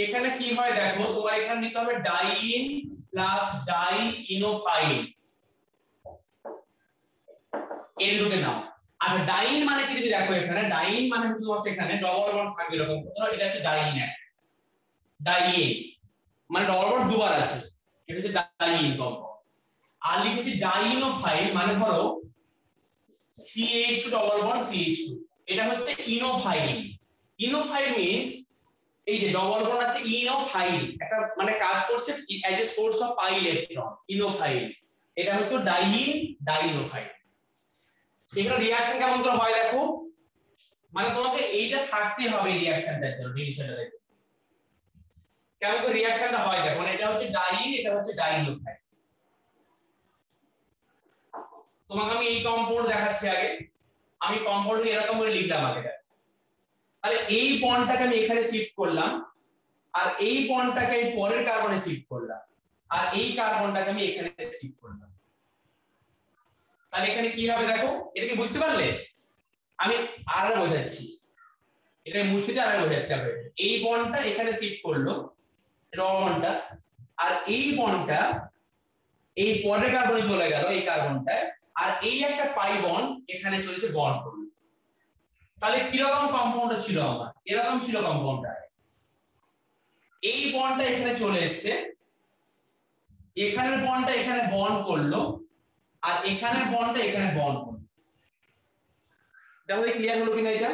এখানে কি হয় দেখো, তোমার এখানে নিতে হবে ডাইইন প্লাস ডাইইনোফাইল, এই দুটোকে নাও। আচ্ছা ডাইইন মানে কি যদি দেখো, এখানে ডাইইন মানে হচ্ছে তোমার এখানে ডবল বন্ড থাকবে এরকম, ধরো এটা হচ্ছে ডাইইন এক, ডাইইন মানে ডবল বন্ড দুবার আছে, এটা হচ্ছে ডাইইন কম্পাউন্ড। আর লিখেছি ডাইইনোফাইল মানে ধরো CH2 ডবল বন্ড CH2, এটা হচ্ছে ইনোফাইল। ইনোফাইল মিন্স এই যে ডবল বন্ড আছে ইনোফাইল, একটা মানে কাজ করছে as a source of pi electron, ইনোফাইল। এটা হচ্ছে ডাইইন ডাইইনোফাইল। এখানে রিঅ্যাকশন কেমন করে হয় দেখো, মানে তোমাকে এইটা থাকতে হবে রিঅ্যাকশনটার জন্য, ডিভিশনটা কেমন করে রিঅ্যাকশনটা হয় দেখো, মানে এটা হচ্ছে ডাইইন, এটা হচ্ছে ডাইইনোফাইল। তোমাকে আমি এই কম্পাউন্ড দেখাচ্ছি আগে, আমি কম্পাউন্ড এরকম করে লিখলাম আগে। তাহলে এই বন্ডটাকে আমি এখানে শিফট করলাম, আর এই বন্ডটাকে আমি পরের কার্বনে শিফট করলাম, আর এই কার্বনটাকে আমি এখানে শিফট করলাম। তাহলে এখানে কি হবে দেখো, এটা কি বুঝতে পারলে? আমি আর বোঝাচ্ছি, এটা মুছে দিয়ে আর বোঝাচ্ছি। এই বন্ডটা এখানে শিফট করলো বন্ডটা, আর এই বন্ডটা এই পরের কার্বনে চলে গেল এই কার্বনটা, আর এই একটা পাই বন্ড এখানে চলেছে বন্ড করলো। তাহলে কিরকম কম্পাউন্ডটা ছিল আমার, এরকম ছিল কম্পাউন্ডটা। এই বন্ডটা এখানে চলে এসেছে, এখানের বন্ডটা এখানে বন্ড করলো, আর এখানের বন্ডটা এখানে বন্ড করলো। দেখো ক্লিয়ার হলো কিনা এটা?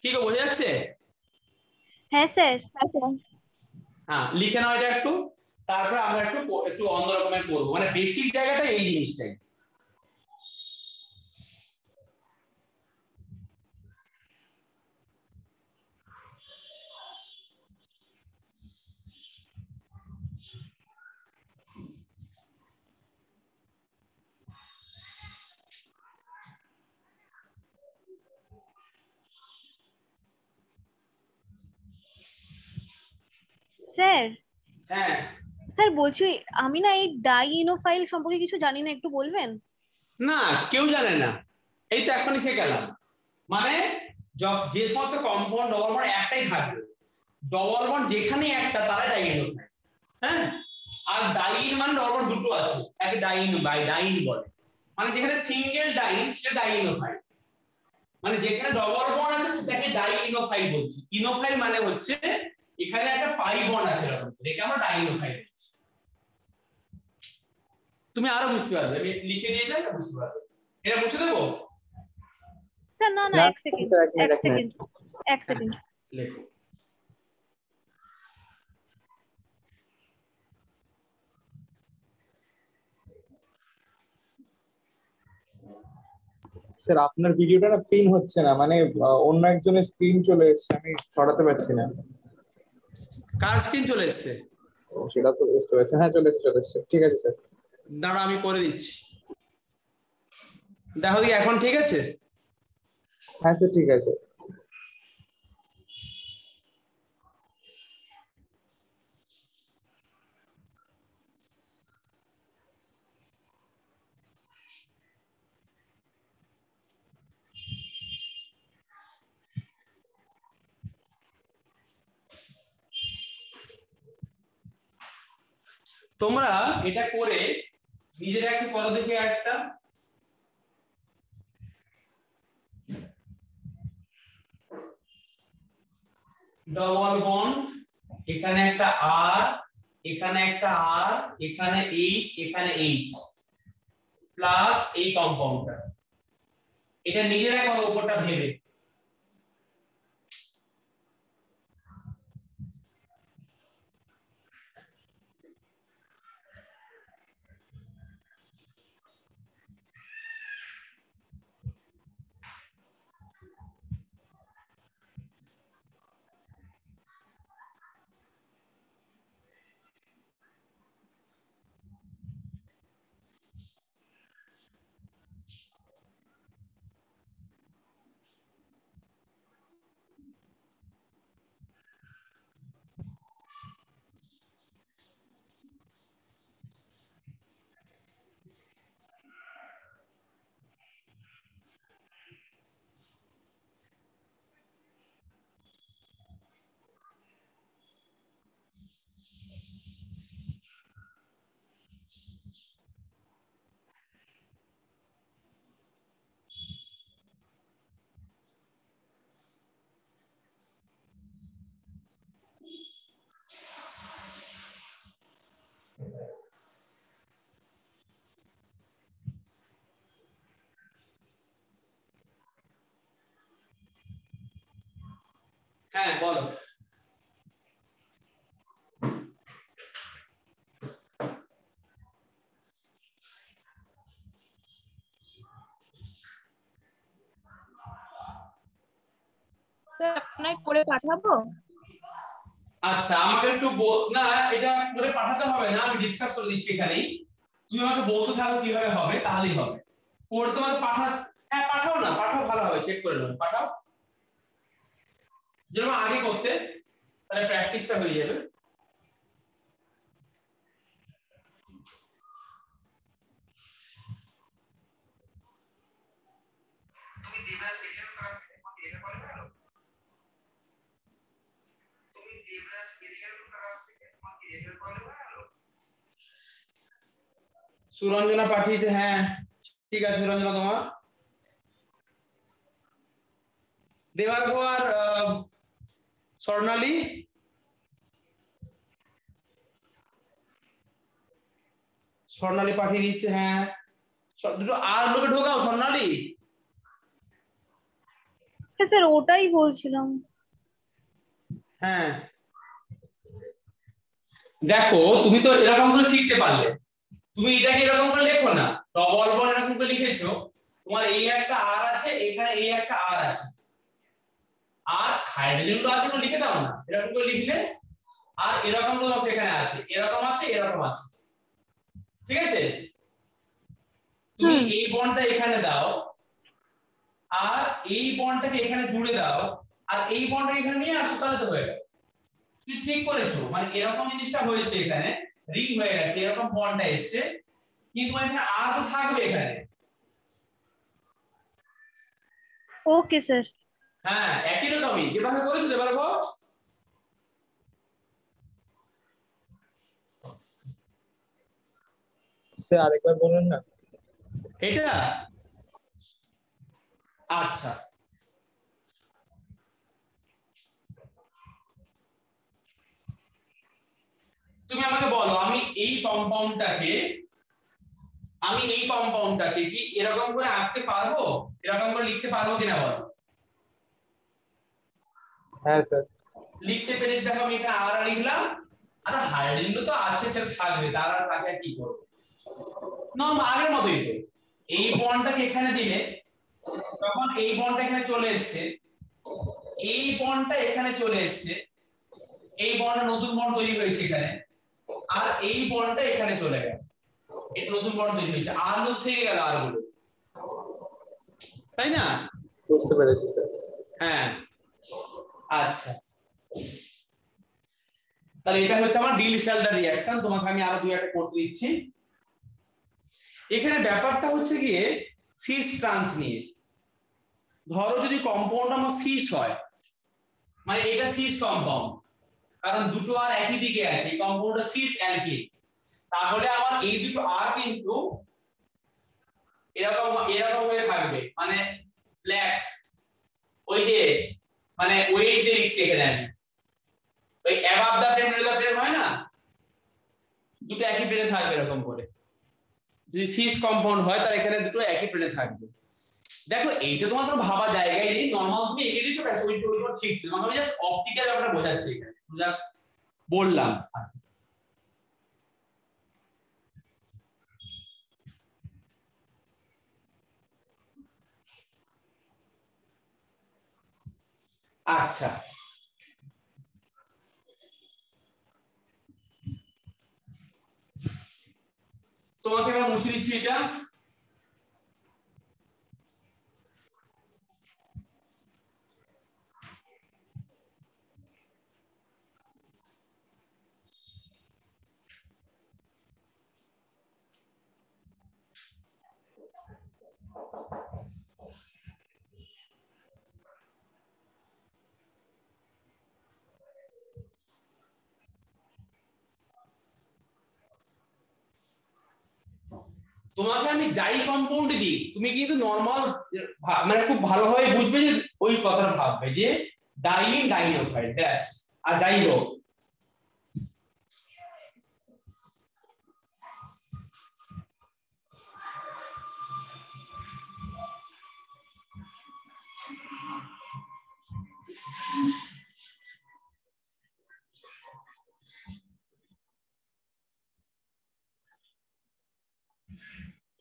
কি গো বোঝা যাচ্ছে? হ্যাঁ স্যার। হ্যাঁ লিখে নাও এটা একটু, তারপর আমরা একটু একটু অন্য রকমের করবো, মানে বেসিক জায়গাটা এই জিনিসটাই। স্যার হ্যাঁ স্যার বলছি, আমি না এই ডাইইনোফাইল সম্পর্কে কিছু জানি না, একটু বলবেন? না কেউ জানে না, এই তো এখনই শিখলাম। মানে যে সমস্ত কম্পাউন্ড ডবল বন্ড একটাই থাকবে, ডবল বন্ড যেখানে একটা তারাই ডাইইনোফাইল। হ্যাঁ, আর ডাইইন মানে ডবল বন্ড দুটো আছে, একে ডাইইন বাই ডাইইন বলে, মানে যেখানে সিঙ্গেল ডাইইন সেটা ডাইইনোফাইল, মানে যেখানে ডবল বন্ড আছে সেটাকে ডাইইনোফাইল বলছি। ইনোফাইল মানে হচ্ছে এখানে একটা পাই বন্ড আছে এরকম, এটাকে আমরা ডাইইনোফাইল বলছি। তুমি আরো বুঝতে পারবে, আমি লিখে দিয়ে যাই, বুঝতে পারবে। এটা মুছে দেবো? স্যার না না, না এক সেকেন্ড, স্যার, এক এক মিনিট। সেকেন্ড, এক সেকেন্ড। লেখো। স্যার আপনার ভিডিওটা না পিন হচ্ছে না, মানে অন্য একজনের স্ক্রিন চলে এসেছে, আমি সরাতে পারছি না। কার স্ক্রিন চলে এসেছে? ও, সেটা তো বুঝতে পারছি। হ্যাঁ চলে এসেছে, চলে এসেছে, ঠিক আছে স্যার। দাঁড়া আমি করে দিচ্ছি, দেখো কি এখন ঠিক আছে? হ্যাঁ স্যার ঠিক আছে। তোমরা এটা করে নিজেরা একটু কত দেখে একটা ডবল বন্ড, এখানে একটা আর, এখানে একটা আর, এখানে এইচ, এখানে এইচ প্লাস এই কম্পাউন্ডটা, এটা নিজেরা করো উপরটা ভেবে। হ্যাঁ বলো। স্যার আপনাকে করে পাঠাবো? আচ্ছা আমাকে একটু না এটা করে পাঠাতে হবে না, আমি ডিসকাস করে দিচ্ছি এখানেই। তুমি আমাকে বলতে থাকো কিভাবে হবে, তাহলেই হবে। পরে তোমাকে হ্যাঁ পাঠাও না, পাঠাও ভালো হবে, চেক করে নেবো, পাঠাও যেরকম আগে করতে, তাহলে প্র্যাকটিসটা হয়ে যাবে। তুমি দেবরাজ মেডিকেল ক্লাস থেকে আমাকে এটা বলে ভালো, তুমি দেবরাজ মেডিকেল ক্লাস থেকে আমাকে এটা বলে ভালো। সুরঞ্জনা পাঠিয়েছে, হ্যাঁ ঠিক আছে সুরঞ্জনা তোমার। দেবার্ঘ আর স্বর্ণালী, স্বর্ণালী পাঠিয়ে দিচ্ছে, হ্যাঁ দুটো আর লোকে ঢোকাও স্বর্ণালী। হ্যাঁ স্যার ওটাই বলছিলাম। হ্যাঁ দেখো তুমি তো এরকম করে শিখতে পারলে, তুমি এটাকে এরকম করে লেখো না, ডবল বন্ড এরকম করে লিখেছো, তোমার এই একটা আর আছে, এখানে এই একটা আর আছে, আর হাইড্রোজেন তো আছে তো লিখে দাও না, এরকম করে লিখলে। আর এরকম তো সেখানে আছে, এরকম আছে, এরকম আছে, ঠিক আছে। তুমি এই বন্ডটা এখানে দাও, আর এই বন্ডটাকে এখানে জুড়ে দাও, আর এই বন্ডটা এখানে নিয়ে আসো, তাহলে তো হয়ে গেল। তুমি ঠিক করেছো, মানে এরকম জিনিসটা হয়েছে, এখানে রিং হয়ে গেছে, এরকম বন্ডটা এসেছে, কিন্তু এখানে আর তো থাকবে এখানে। Okay sir. হ্যাঁ একই রকমই যেভাবে করেছো এবার বল। স্যার আরেকবার বলুন না। এটা আচ্ছা তুমি আমাকে বলো, আমি এই কম্পাউন্ডটাকে কি এরকম করে আঁকতে পারবো, এরকম করে লিখতে পারবো কিনা বলো। হ্যাঁ স্যার। লিখতে পেরেছি, দেখো আমি এখানে আর লিখলাম, আর হাইড্রোজেন তো আছে সেটা থাকবে, তার আর তাকে কি করবো, নরমাল আগের মতোই তো। এই বন্ডটাকে এখানে দিলে তখন এই বন্ডটা এখানে চলে এসেছে, এই বন্ডটা এখানে চলে এসেছে, এই বন্ডটা নতুন বন্ড তৈরি হয়েছে এখানে, আর এই বন্ডটা এখানে চলে গেল, এটা নতুন বন্ড তৈরি হয়েছে, আর মধ্যে থেকে গেল আর গুলো, তাই না? বুঝতে পেরেছি স্যার। হ্যাঁ আচ্ছা তাহলে এটা হচ্ছে আমার ডিলিশালটার রিঅ্যাকশন, তোমাকে আমি আরো দুই একটা করতে দিচ্ছি। এখানে ব্যাপারটা হচ্ছে গিয়ে সিস ট্রান্স নিয়ে। ধরো যদি কম্পাউন্ড আমার সিস হয়, মানে এটা সিস কম্পাউন্ড, কারণ দুটো আর একই দিকে আছে, এই কম্পাউন্ডটা সিস অ্যালকিন, তাহলে আমার এই দুটো আর কিন্তু এরকম এরকম হয়ে থাকবে, মানে ব্ল্যাক, ওই যে মানে ওয়েজ দিয়ে লিখছি এখানে আমি, ওই above the plane below the plane হয় না, দুটো একই প্লেনে থাকবে এরকম করে। যদি সিস কম্পাউন্ড হয় তাহলে এখানে দুটো একই প্লেনে থাকবে। দেখো এইটা তোমার কোনো ভাবা জায়গায় নেই, নরমাল তুমি এগিয়ে দিচ্ছ ব্যাস, ওই ঠিক ছিল, আমি জাস্ট অপটিক্যাল ব্যাপারটা বোঝাচ্ছি এখানে, জাস্ট বললাম। আচ্ছা তোমাকে আমি মুছে দিচ্ছি এটা। তোমাকে আমি যাই কম্পাউন্ড দিই, তুমি কিন্তু নরমাল মানে খুব ভালোভাবে বুঝবে যে ওই কথাটা ভাববে যে ডাইন ডাইনোফাইড ব্যাস, আর যাই হোক।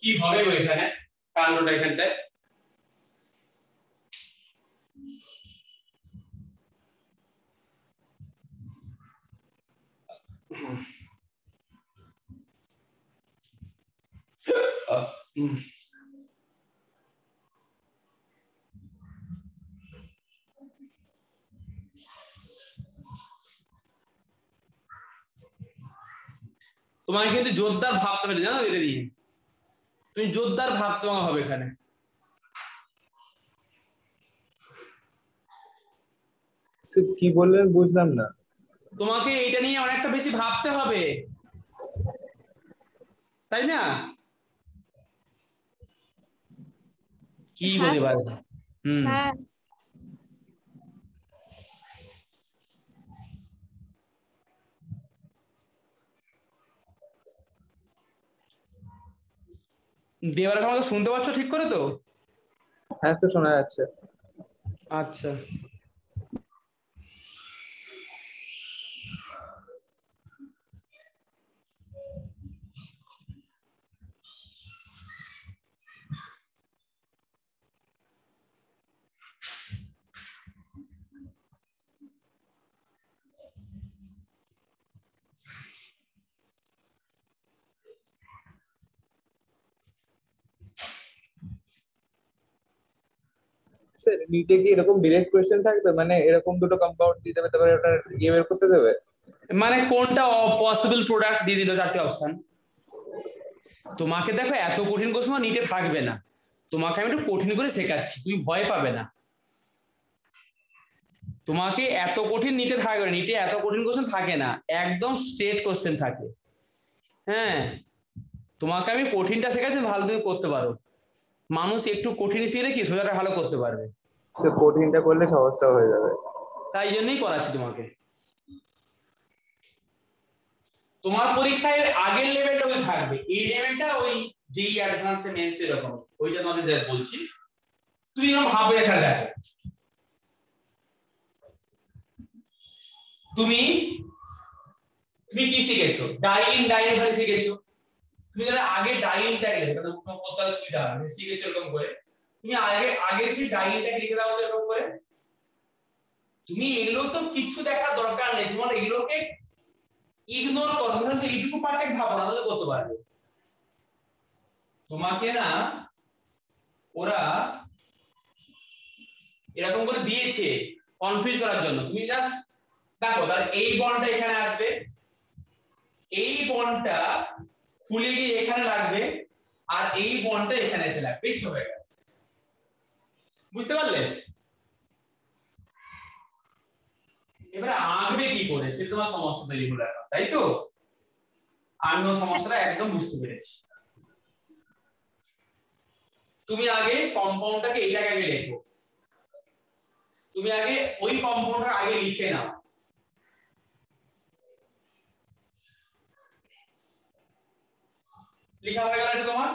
কি হবে এখানে কাণ্ডটা এখানটায় তোমাকে কিন্তু জোরদার ভাবতে হবে জানো এটা দিয়ে তুমি জোরদার ভাবতে হবে এখানে কি বললেন বুঝলাম না তোমাকে এইটা নিয়ে অনেকটা বেশি ভাবতে হবে তাই না কি হতে পারে হ্যাঁ দেবার আমাকে শুনতে পাচ্ছ ঠিক করে তো হ্যাঁ স্যার শোনা যাচ্ছে আচ্ছা স্যার নিটে কি এরকম ডিরেক্ট কোয়েশ্চেন থাকবে মানে এরকম দুটো কম্পাউন্ড দিয়ে দেবে তারপরে ওটা ইয়ে বের করতে দেবে মানে কোনটা পসিবল প্রোডাক্ট দিয়ে দিল চারটি অপশন তোমাকে দেখো এত কঠিন কোশ্চেন নিটে থাকবে না তোমাকে আমি একটু কঠিন করে শেখাচ্ছি তুমি ভয় পাবে না তোমাকে এত কঠিন নিটে থাকবে না নিটে এত কঠিন কোশ্চেন থাকে না একদম স্ট্রেট কোশ্চেন থাকে হ্যাঁ তোমাকে আমি কঠিনটা শেখাচ্ছি ভালো তুমি করতে পারো মানুষ একটু কঠিন শিখলে কি সোজাটা ভালো করতে পারবে সে কঠিনটা করলে সহজটা হয়ে যাবে তাই জন্যই করাচ্ছি তোমাকে তোমার পরীক্ষায় আগের লেভেলটা ওই থাকবে এই লেভেলটা ওই যেই অ্যাডভান্স মেন্স এরকম ওইটা তোমাকে বলছি তুমি এরকম ভাবে এখানে দেখো তুমি কি শিখেছো ডাইন ভাবে শিখেছো তুমি যারা আগে ডাইনটা লিখে তাহলে কত সুবিধা হবে শিখেছো এরকম করে তুমি আগে কি ডাইনটাকে লিখে দাও এরকম করে তুমি এগুলো তো কিছু দেখার দরকার নেই তোমার এগুলোকে ইগনোর করো তাহলে এইটুকু পার্ট ভাবো না তাহলে করতে পারবে তোমাকে না ওরা এরকম করে দিয়েছে কনফিউজ করার জন্য তুমি জাস্ট দেখো তাহলে এই বন্ডটা এখানে আসবে এই বন্ডটা খুলে গিয়ে এখানে লাগবে আর এই বন্ডটা এখানে এসে লাগবে এই তো হয়ে গেল বুঝতে পারলে এবারে আঁকবে কি করে সে তোমার সমস্যা তৈরি হলো তাই তো আমিও সমস্যাটা একদম বুঝতে পেরেছি তুমি আগে কম্পাউন্ডটাকে এই জায়গায় লেখো তুমি আগে ওই কম্পাউন্ডটা আগে লিখে নাও লেখা হয়ে গেল তোমার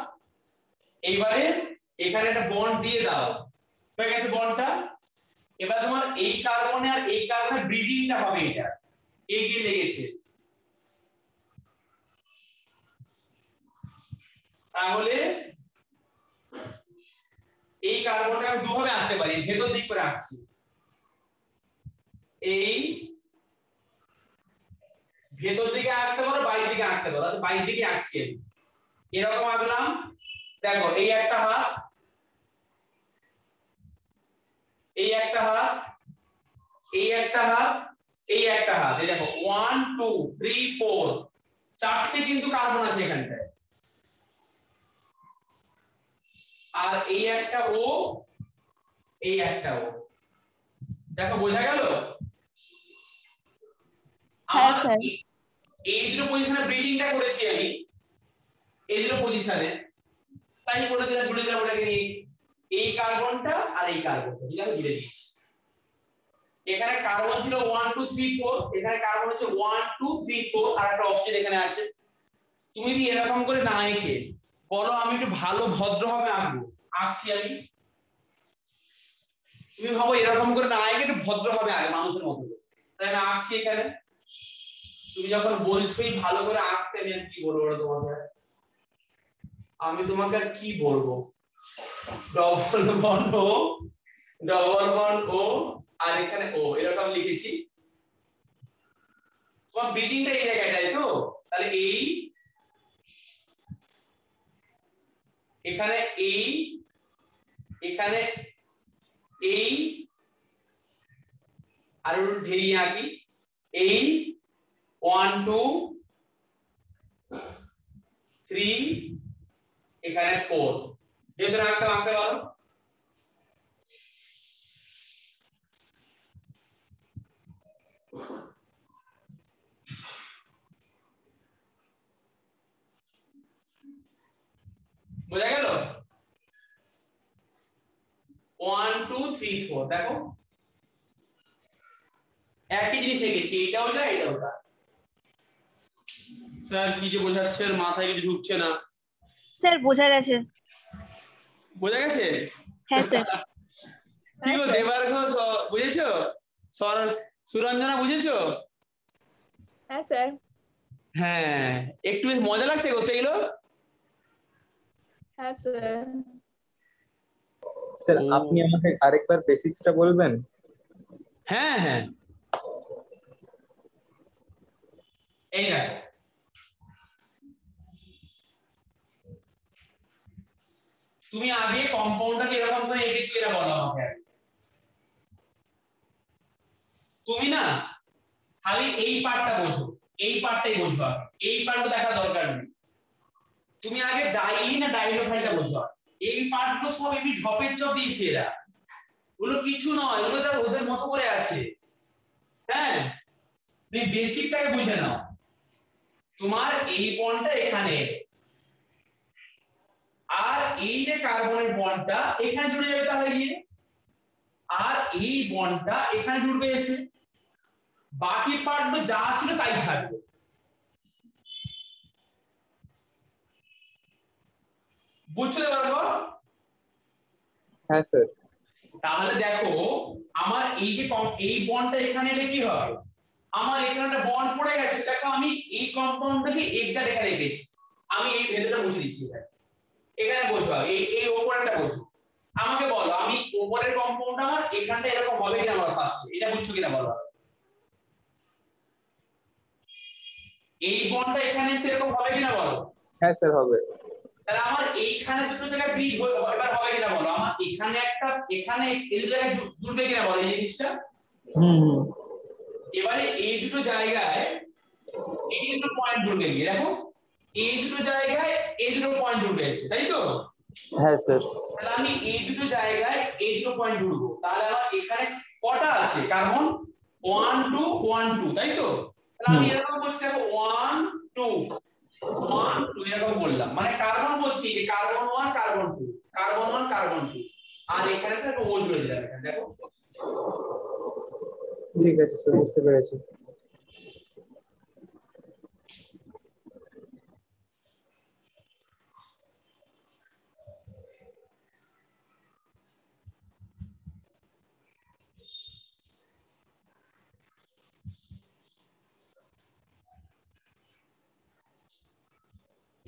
এইবারে এখানে একটা বন্ড দিয়ে দাও হয়ে গেছে বন্ডটা এবার তোমার এই কার্বনে আর এই কার্বনে ব্রিজিংটা হবে এটা এগিয়ে লেগেছে তাহলে এই কার্বনটা আমি দুভাবে আঁকতে পারি ভেতর দিক করে আঁকছি এই ভেতর দিকে আঁকতে পারো বাইরের দিকে আঁকতে পারো বাইরের দিকে আঁকছি আমি এরকম আঁকলাম দেখো এই একটা হাত এই একটা হাত এই একটা হাত এই একটা হাত এই দেখো 1 2 3 4 চারটে কিন্তু কার্বন আছে এখানটায় আর এই একটা ও এই একটা ও দেখো বোঝা গেল হ্যাঁ স্যার এই দুটো পজিশনে ব্রিজিংটা করেছি আমি এই দুটো পজিশনে তাই বলে দিলাম জুড়ে দিলাম ওটাকে নিয়ে এই কার্বনটা আর এই কার্বনটা ঠিক আছে জুড়ে দিয়েছি এখানে কার্বন ছিল 1 2 3 4 এখানে কার্বন হচ্ছে 1 2 3 4 আর একটা অক্সিজেন এখানে আছে তুমি যদি এরকম করে না এঁকে বলো আমি একটু ভালো ভদ্রভাবে আঁকবো আঁকছি আমি তুমি ভাবো এরকম করে না এঁকে একটু ভদ্রভাবে আঁকে মানুষের মতো তাই না আঁকছি এখানে তুমি যখন বলছোই ভালো করে আঁকতে আমি কি বলবো তোমাকে আমি তোমাকে আর কি বলবো, ডবল বন্ড ও আর এখানে ও এরকম লিখেছি। তোমার ব্রিজিংটা এই জায়গায়, তাই তো? তাহলে এই এখানে এই এখানে এই আর ঢেরি আঁকি, এই 1 2 3 এখানে 4, যেহেতু আঁকতে পারো। বোঝা গেল? 1 2 3 4 দেখো একই জিনিস এঁকেছি, এটা ওটা এটা ওটা। স্যার কি যে বোঝাচ্ছে, মাথায় কিছু ঢুকছে না। স্যার বোঝা গেছে। বোঝা গেছে? হ্যাঁ স্যার। কি গো দেবার্ঘ বুঝেছো? সুরঞ্জনা বুঝেছো? হ্যাঁ স্যার। হ্যাঁ, একটু বেশ মজা লাগছে করতে এগুলো। হ্যাঁ স্যার। স্যার আপনি আমাকে আরেকবার বেসিক্সটা বলবেন? হ্যাঁ হ্যাঁ, এই দেখো তুমি আগে কম্পাউন্ডটাকে এরকম করে এঁকেছো, এটা বলো আমাকে। তুমি না খালি এই পার্টটা বোঝো, এই পার্টটাই বোঝো, এই পার্টটা দেখা দরকার নেই। তুমি আগে ডাইইন না ডাইনোফাইলটা বোঝো। এই পার্টগুলো সব এমনি ঢপের চপ দিয়েছে এরা, ওগুলো কিছু নয়, ওগুলো যা ওদের মতো করে আছে। হ্যাঁ, তুমি বেসিকটাকে বুঝে নাও। তোমার এই বন্ডটা এখানে আর এই যে কার্বনের বন্ডটা এখানে জুড়ে যাবে তাহলে গিয়ে, আর এই বন্ডটা এখানে জুড়বে এসে, বাকি পার্ট যা ছিল তাই থাকবে। বুঝতে পারবো? হ্যাঁ স্যার। তাহলে দেখো আমার এই যে এই বন্ডটা এখানে এলে কি হবে, আমার এখানে একটা বন্ড পড়ে গেছে। দেখো আমি এই কম্পাউন্ডটাকে এক্সাক্ট এখানে রেখেছি, আমি এই ভেতরটা মুছে দিচ্ছি। এখানে বসবা, এই উপরেরটা বসো। আমাকে বলো আমি উপরের কম্পাউন্ড আমার এখানটা এরকম হবে কিনা বলো ফার্স্ট, এটা বুঝছো কিনা বলো। এই বন্ডটা এখানে এরকম হবে কিনা বলো। হ্যাঁ স্যার হবে। তাহলে আমার এইখানে দুটো জায়গায় ব্রিজ এবার হবে কিনা বলো। আমার এখানে একটা এখানে এই দুটো জায়গায় জুড়বে কিনা বলো এই জিনিসটা। এবারে এই দুটো জায়গায় এই দুটো পয়েন্ট জুড়বে গিয়ে দেখো, এই দুটো জায়গায় এই দুটো পয়েন্ট জুড়বে এসে, তাই তো? হ্যাঁ স্যার। তাহলে আমি এই দুটো জায়গায় এই দুটো পয়েন্ট জুড়বো। তাহলে আমার এখানে কটা আছে কার্বন? 1 2 1 2, তাই তো? তাহলে আমি এরকম বলছি দেখো 1 2 1 2 এরকম বললাম, মানে কার্বন বলছি যে কার্বন 1 কার্বন 2 কার্বন 1 কার্বন 2, আর এখানে একটা ও জুড়ে দিলাম এখানে দেখো। ঠিক আছে স্যার, বুঝতে পেরেছি।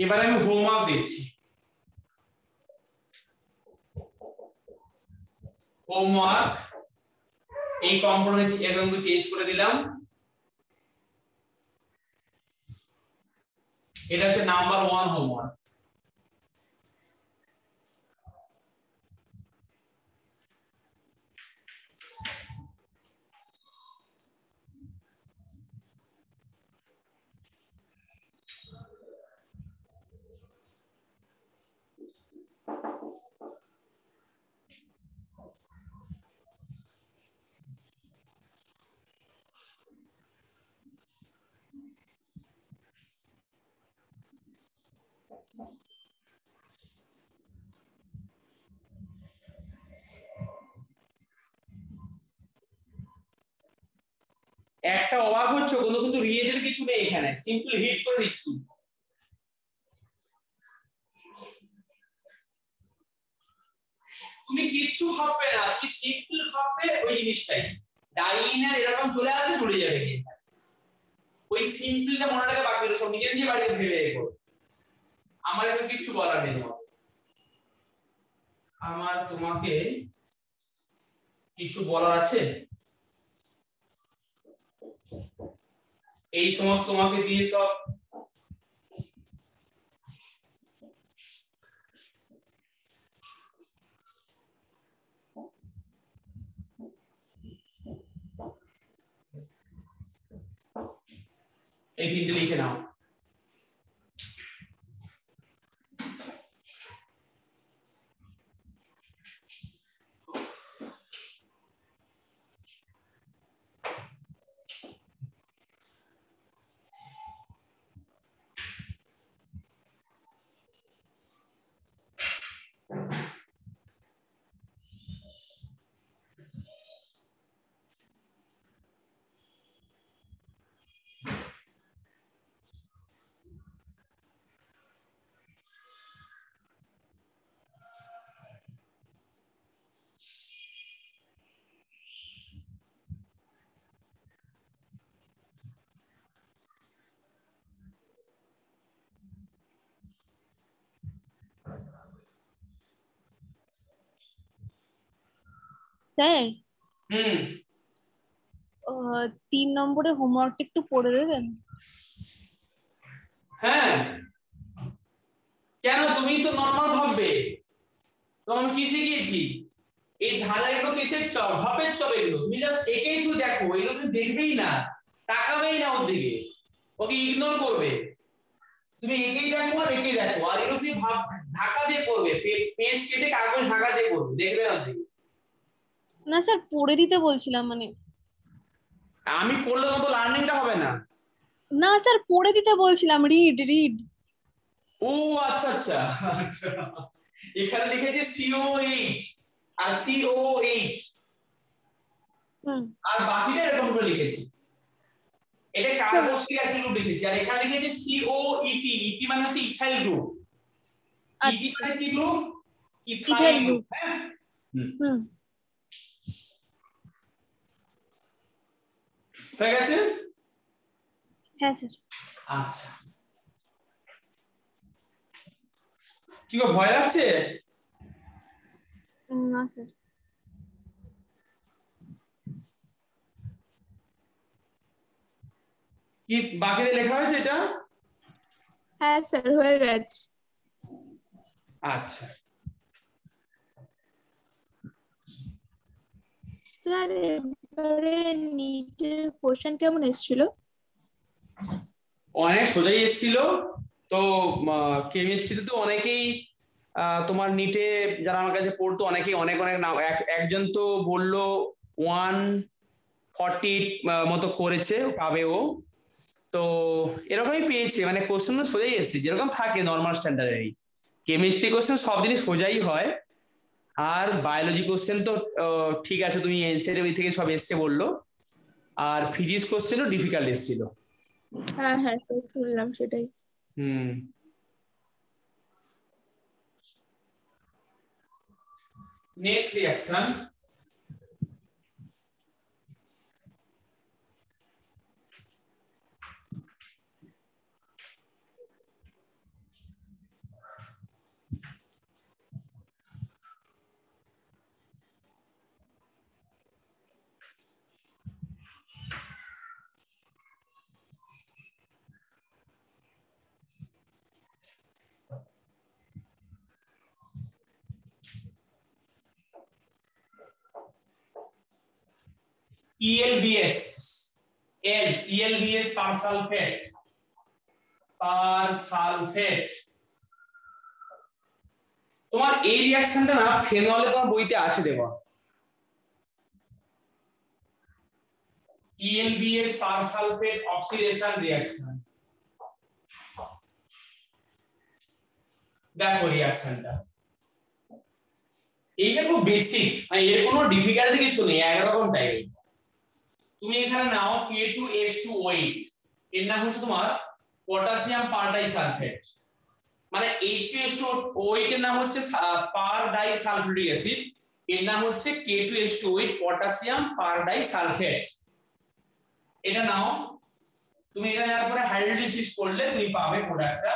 এবারে আমি হোমওয়ার্ক দিচ্ছি। হোমওয়ার্ক, এই কম্পোনেন্ট এরকম চেঞ্জ করে দিলাম। এটা হচ্ছে নাম্বার 1 হোমওয়ার্ক। একটা অবাক হচ্ছে, কোনো কিন্তু রিয়েজেন্ট কিছু নেই এখানে, সিম্পল হিট করে দিচ্ছি। তুমি কিচ্ছু ভাববে না, তুমি সিম্পল ভাববে ওই জিনিসটাই। ডাইনার এরকম চলে আসবে জুড়ে যাবে, ওই সিম্পলটা মনে রাখা বাকি সব নিজে নিজে বাড়িতে ভেবে রেখো। আমার এখন কিছু বলার নেই, আমার তোমাকে কিছু বলার আছে? এই সমস্ত তোমাকে দিয়ে সব এই তিনটে লিখে নাও। স্যার হুম 3 নম্বরের হোমওয়ার্কটা একটু পড়ে দেবেন? হ্যাঁ, কেন তুমি তো নরমাল ভাববে, তো আমি কি শিখিয়েছি? এই ধারা এগুলো কিসের চপ, ভাপের চপ এগুলো, তুমি জাস্ট একেই তো দেখো, এগুলো তুমি দেখবেই না, তাকাবেই না ওর দিকে, ওকে ইগনোর করবে। তুমি একেই দেখো আর একেই দেখো, আর এগুলো তুমি ভাব ঢাকা দিয়ে করবে, পেজ কেটে কাগজ ঢাকা দিয়ে করবে, দেখবে না ওর দিকে। না স্যার পড়ে দিতে বলছিলাম, মানে আমি করলে তো লার্নিংটা হবে না। না স্যার পড়ে দিতে বলছিলাম, রিড রিড। ও আচ্ছা আচ্ছা আচ্ছা, এখানে লিখেছে COH আর COH, আর বাকিটা এরকম করে লিখেছি, এটা কার্বক্সিলিক অ্যাসিড গ্রুপ লিখেছি, আর এখানে লিখেছে COET, ইটি মানে হচ্ছে ইথাইল গ্রুপ, ইটি মানে কি গ্রুপ? Ethyl group. হ্যাঁ হয়ে গেছে? হ্যাঁ স্যার। আচ্ছা, কি গো ভয় লাগছে? না স্যার। কি বাকিতে লেখা হয়েছে এটা? হ্যাঁ স্যার হয়ে গেছে। আচ্ছা স্যার এবারে নিটের কোশ্চেন কেমন এসেছিল? অনেক সোজাই এসেছিল তো, কেমিস্ট্রিতে তো অনেকেই তোমার নিটে যারা আমার কাছে পড়তো অনেকেই অনেক অনেক নাম, একজন তো বললো 140 মতো করেছে, পাবে ও, তো এরকমই পেয়েছে, মানে কোশ্চেন সোজাই এসেছে যেরকম থাকে নর্মাল স্ট্যান্ডার্ডেরই। কেমিস্ট্রি কোশ্চেন সব জিনিস সোজাই হয়, আর বায়োলজি কোশ্চেন তো ঠিক আছে, তুমি এনসিআরটি থেকে সব এসছে বললো, আর ফিজিক্স কোশ্চেনও ডিফিকাল্ট এসেছিল। হ্যাঁ হ্যাঁ শুনলাম সেটাই। হুম নেক্সট রিঅ্যাকশন, ELBS, ELBS পারসালফেট। তোমার এই রিঅ্যাকশনটা না ফেনলে তোমার বইতে আছে দেওয়া, ELBS পারসালফেট অক্সিডেশন রিঅ্যাকশন। দেখো রিঅ্যাকশনটা, এইটা খুব বেসিক, মানে এর কোনো ডিফিকাল্টি কিছু নেই, একরকম টাইপ। তুমি এখানে নাও K2H2OH, এর নাম হচ্ছে তোমার পটাশিয়াম পারডাইসালফেট, মানে H2H2OH এর নাম হচ্ছে পারডাইসালফিউরিক অ্যাসিড, এর নাম হচ্ছে K2H2OH পটাশিয়াম পারডাইসালফেট। এটা নাও, তুমি এটা নেওয়ার পরে হাইড্রোলাইসিস করলে তুমি পাবে প্রোডাক্টটা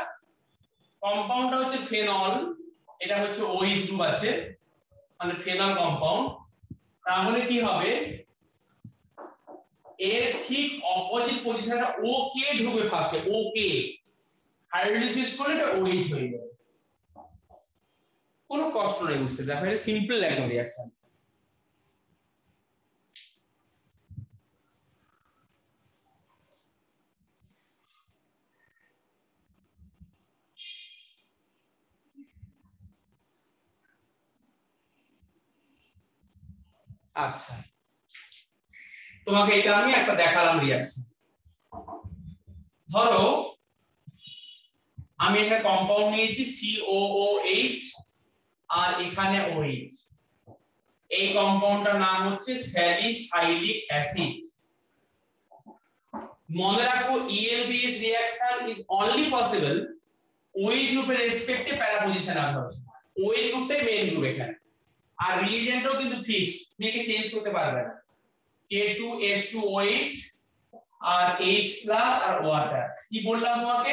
কম্পাউন্ডটা হচ্ছে ফেনল, এটা হচ্ছে OH গ্রুপ আছে মানে ফেনল কম্পাউন্ড। তাহলে কি হবে এর ঠিক অপোজিট পজিশনে ওকে ঢুকবে ফার্স্টে, ওকে হাইড্রোলাইসিস করলে এটা OH হয়ে যাবে। কোনো কষ্ট নেই বুঝতে, দেখো এটা সিম্পল একদম রিঅ্যাকশন। আচ্ছা তোমাকে এটা আমি একটা দেখালাম রিঅ্যাকশন। ধরো আমি একটা কম্পাউন্ড নিয়েছি COOH আর এখানে OH, এই কম্পাউন্ডটার নাম হচ্ছে স্যালিসাইলিক অ্যাসিড। মনে রাখো ELBS reaction is only possible OH গ্রুপের রেসপেক্টে প্যারা পজিশন আসার সময়। OH গ্রুপটাই মেইন গ্রুপ এখানে, আর রিএজেন্টও কিন্তু ফিক্স, এটাকে চেঞ্জ করতে পারবে না। K2H2OH আর H+ আর ওয়াটার। কি বললাম তোমাকে,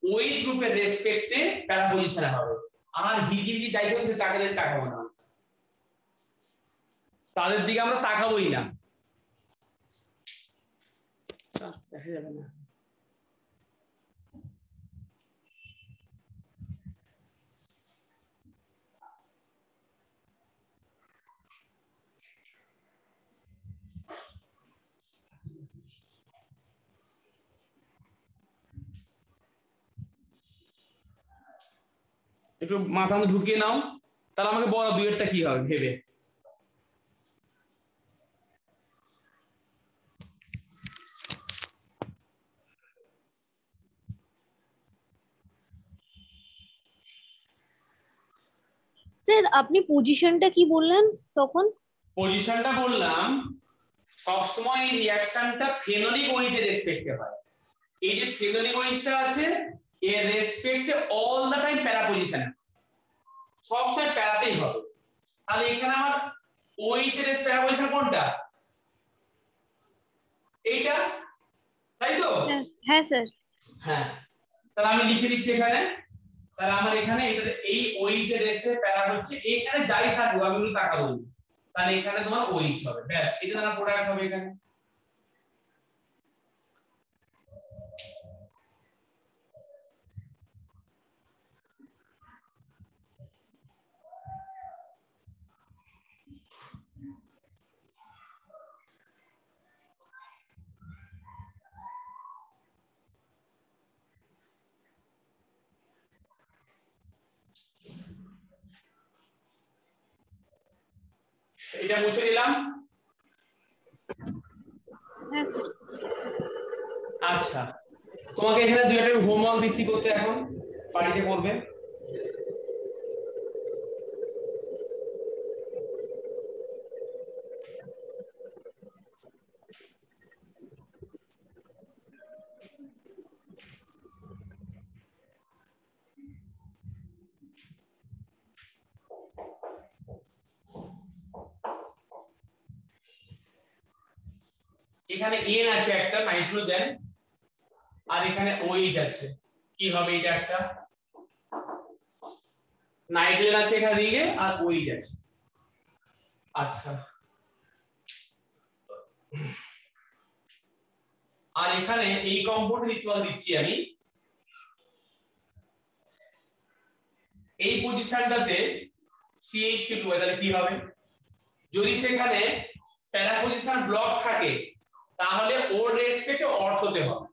OH গ্রুপের রেসপেক্টে প্যারা পজিশন হবে। আর হিজিবিজি যাই হোক তাকে দিকে তাকাবো না, তাদের দিকে আমরা তাকাবোই না, দেখা যাবে না। একটু মাথা ঢুকিয়ে নাও, তাহলে আমাকে বলো দুইয়েরটা কি হবে ভেবে। স্যার আপনি পজিশনটা কি বললেন তখন? পজিশনটা বললাম সবসময় এই রিঅ্যাকশনটা ফেনোলিক OH এর রেসপেক্টে হয়। এই যে ফেনোলিক OH-টা আছে এর রেসপেক্টে অল দা টাইম প্যারা পজিশনে, সবসময় প্যারাতেই হবে। তাহলে এখানে আমার OH এর প্যারা পজিশন কোনটা, এইটা, তাই তো? হ্যাঁ স্যার। হ্যাঁ, তাহলে আমি লিখে দিচ্ছি এখানে। তাহলে আমার এখানে এই OH এর রেসপেক্টে প্যারা হচ্ছে, এখানে যাই থাকবে আমি ওগুলো তাকাবো, তাহলে এখানে তোমার OH হবে, ব্যাস এটা আমার প্রোডাক্ট হবে এখানে। এটা মুছে দিলাম। হ্যাঁ স্যার। আচ্ছা তোমাকে এখানে দুই একটা হোমওয়ার্ক দিচ্ছি করতে, এখন বাড়িতে করবে। এখানে N আছে একটা নাইট্রোজেন, আর এখানে OH আছে, কি হবে এটা, একটা নাইট্রোজেন আছে এখানে দিকে আর OH আছে। আচ্ছা আর এখানে এই কম্পাউন্ড দিচ্ছি আমি, এই পজিশনটাতে CH2 তাহলে কি হবে, যদি সেখানে প্যারা পজিশন ব্লক থাকে তাহলে ওর রেসপেক্টে অর্থতে হবে।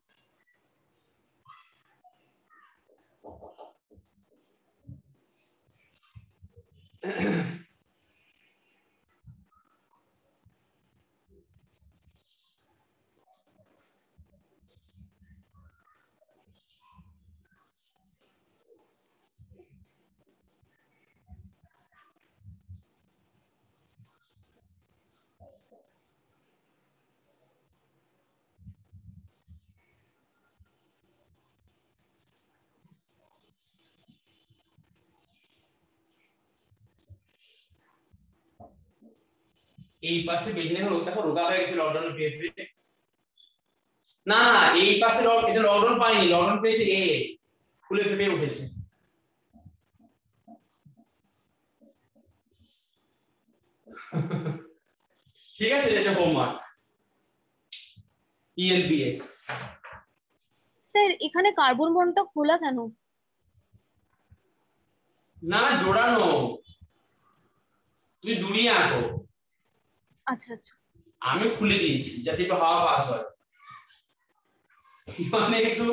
এই পাশে বেজনে দেখো রোগা হয়ে গেছে লকডাউন পেয়ে, না না এই পাশে এটা লকডাউন পাইনি, লকডাউন পেয়েছে এ ফুলে ফেপে উঠেছে। ঠিক আছে, এটা হোমওয়ার্ক ELPS। স্যার এখানে কার্বন বন্ডটা খোলা কেন? না না, জোড়ানো, তুমি জুড়িয়ে আঁকো। আচ্ছা আচ্ছা। আমি খুলে দিয়েছি যাতে একটু হাওয়া পাস হয়, মানে একটু